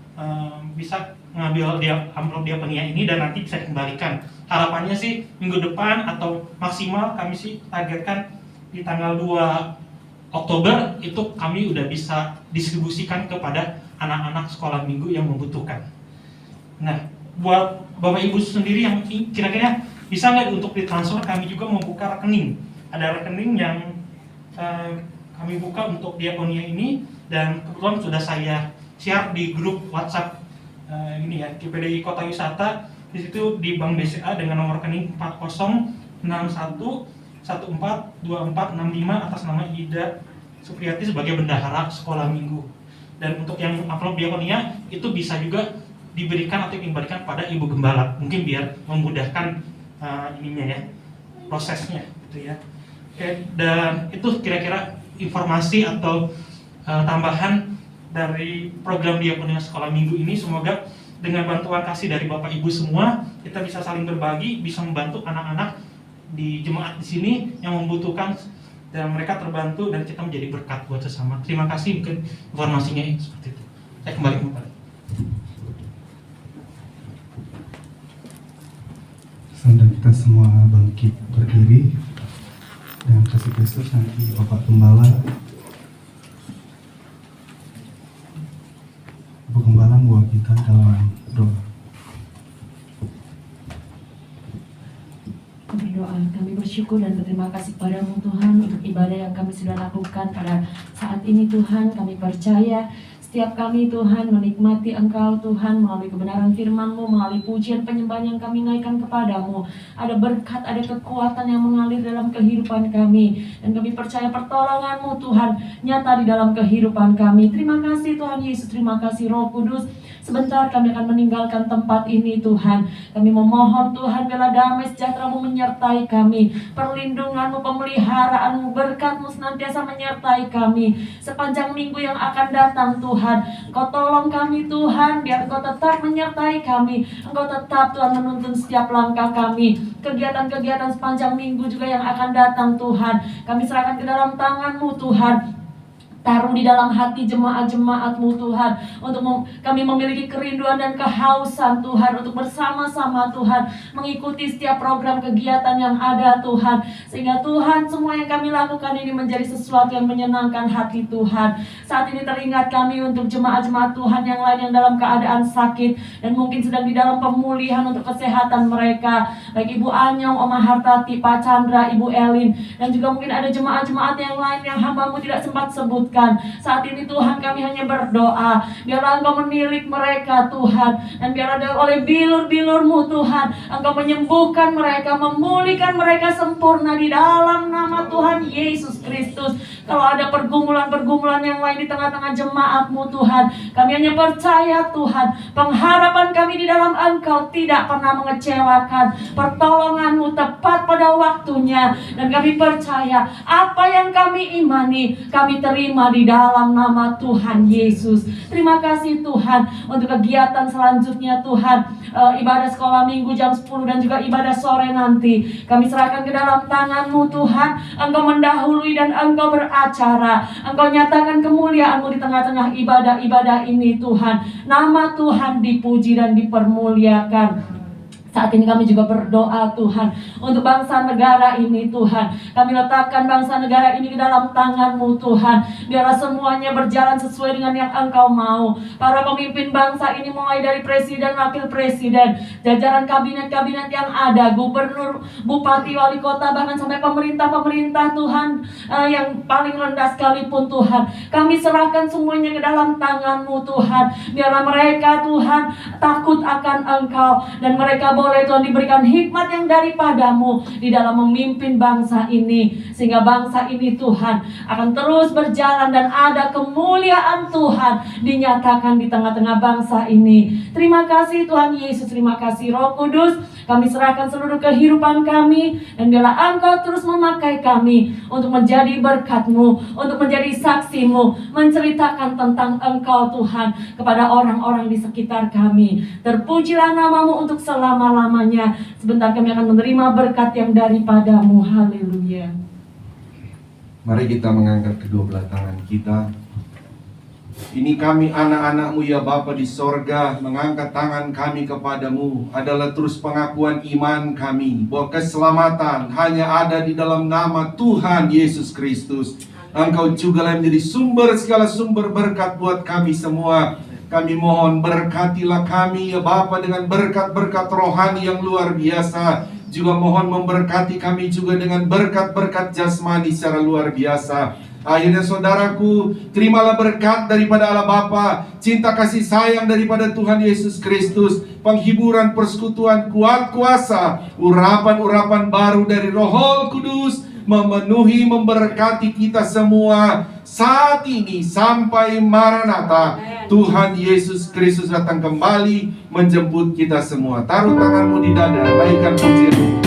bisa mengambil amplop diakonia ini dan nanti bisa dikembalikan. Harapannya sih minggu depan atau maksimal kami sih targetkan di tanggal 2 Oktober itu kami udah bisa distribusikan kepada anak-anak sekolah minggu yang membutuhkan. Nah, buat Bapak Ibu sendiri yang kira-kira bisa nggak untuk ditransfer, kami juga membuka rekening. Ada rekening yang kami buka untuk diakonia ini, dan kebetulan sudah saya share di grup WhatsApp ini ya, GPDI Kota Wisata. Di situ di Bank BCA dengan nomor rekening 4061142465 atas nama Ida Supriyati sebagai bendahara sekolah minggu. Dan untuk yang amplop diakonia itu bisa juga diberikan atau dikembalikan pada ibu gembala, mungkin biar memudahkan ininya ya, prosesnya gitu ya. Oke, dan itu kira-kira informasi atau tambahan dari program diakonia sekolah minggu ini. Semoga dengan bantuan kasih dari bapak ibu semua kita bisa saling berbagi, bisa membantu anak-anak di jemaat di sini yang membutuhkan, dan mereka terbantu dan kita menjadi berkat buat sesama. Terima kasih, mungkin informasinya seperti itu. Saya kembali ke Pak. Dan kita semua bangkit berdiri dan kasih Kristus. Nanti Bapak Gembala membawa kita dalam doa. Berdoa, kami bersyukur dan berterima kasih padamu Tuhan untuk ibadah yang kami sudah lakukan pada saat ini Tuhan. Kami percaya setiap kami Tuhan menikmati Engkau Tuhan melalui kebenaran firman-Mu, melalui pujian penyembahan yang kami naikkan kepadamu. Ada berkat, ada kekuatan yang mengalir dalam kehidupan kami, dan kami percaya pertolongan-Mu Tuhan nyata di dalam kehidupan kami. Terima kasih Tuhan Yesus, terima kasih Roh Kudus. Sebentar kami akan meninggalkan tempat ini Tuhan. Kami memohon Tuhan bila damai sejahtera-Mu menyertai kami, perlindungan-Mu, pemeliharaanmu, berkat-Mu senantiasa menyertai kami sepanjang minggu yang akan datang Tuhan. Engkau tolong kami Tuhan, biar Engkau tetap menyertai kami. Engkau tetap Tuhan menuntun setiap langkah kami. Kegiatan-kegiatan sepanjang minggu juga yang akan datang Tuhan, kami serahkan ke dalam tangan-Mu Tuhan. Taruh di dalam hati jemaat-jemaat-Mu Tuhan, untuk kami memiliki kerinduan dan kehausan Tuhan untuk bersama-sama Tuhan mengikuti setiap program kegiatan yang ada Tuhan, sehingga Tuhan semua yang kami lakukan ini menjadi sesuatu yang menyenangkan hati Tuhan. Saat ini teringat kami untuk jemaat-jemaat Tuhan yang lain yang dalam keadaan sakit dan mungkin sedang di dalam pemulihan untuk kesehatan mereka, baik Ibu Anyong, Oma Hartati, Pak Chandra, Ibu Elin, dan juga mungkin ada jemaat-jemaat yang lain yang hamba-Mu tidak sempat sebutkan. Saat ini Tuhan kami hanya berdoa, biarlah Engkau menilik mereka Tuhan, dan biar ada oleh bilur-bilur-Mu Tuhan, Engkau menyembuhkan mereka, memulihkan mereka sempurna di dalam nama Tuhan Yesus Kristus. Kalau ada pergumulan-pergumulan yang lain di tengah-tengah jemaat-Mu Tuhan, kami hanya percaya Tuhan, pengharapan kami di dalam Engkau tidak pernah mengecewakan. Pertolongan-Mu tepat pada waktunya, dan kami percaya apa yang kami imani, kami terima di dalam nama Tuhan Yesus. Terima kasih Tuhan untuk kegiatan selanjutnya Tuhan, ibadah sekolah minggu jam 10 dan juga ibadah sore nanti. Kami serahkan ke dalam tangan-Mu Tuhan. Engkau mendahului dan Engkau beracara. Engkau nyatakan kemuliaan-Mu di tengah-tengah ibadah-ibadah ini Tuhan. Nama Tuhan dipuji dan dipermuliakan. Saat ini kami juga berdoa Tuhan untuk bangsa negara ini Tuhan. Kami letakkan bangsa negara ini ke dalam tangan-Mu Tuhan. Biarlah semuanya berjalan sesuai dengan yang Engkau mau. Para pemimpin bangsa ini mulai dari presiden, wakil presiden, jajaran kabinet-kabinet yang ada, gubernur, bupati, wali kota, bahkan sampai pemerintah-pemerintah Tuhan, yang paling rendah sekalipun Tuhan. Kami serahkan semuanya ke dalam tangan-Mu Tuhan. Biarlah mereka Tuhan takut akan Engkau, dan mereka boleh Tuhan diberikan hikmat yang daripada-Mu di dalam memimpin bangsa ini, sehingga bangsa ini Tuhan akan terus berjalan dan ada kemuliaan Tuhan dinyatakan di tengah-tengah bangsa ini. Terima kasih Tuhan Yesus, terima kasih Roh Kudus. Kami serahkan seluruh kehidupan kami, dan biarlah Engkau terus memakai kami untuk menjadi berkat-Mu, untuk menjadi saksi-Mu, menceritakan tentang Engkau Tuhan kepada orang-orang di sekitar kami. Terpujilah nama-Mu untuk selama-lamanya. Sebentar kami akan menerima berkat yang daripada-Mu. Haleluya. Mari kita mengangkat kedua belah tangan kita. Ini kami anak-anak-Mu ya Bapa di sorga, mengangkat tangan kami kepadamu adalah terus pengakuan iman kami bahwa keselamatan hanya ada di dalam nama Tuhan Yesus Kristus. Engkau juga yang menjadi sumber segala sumber berkat buat kami semua. Kami mohon berkatilah kami ya Bapa dengan berkat-berkat rohani yang luar biasa. Juga mohon memberkati kami juga dengan berkat-berkat jasmani secara luar biasa. Akhirnya saudaraku, terimalah berkat daripada Allah Bapa, cinta kasih sayang daripada Tuhan Yesus Kristus, penghiburan persekutuan kuat kuasa, urapan-urapan baru dari Roh Kudus memenuhi memberkati kita semua saat ini sampai Maranatha. Tuhan Yesus Kristus datang kembali menjemput kita semua. Taruh tanganmu di dada, naikkan pujian.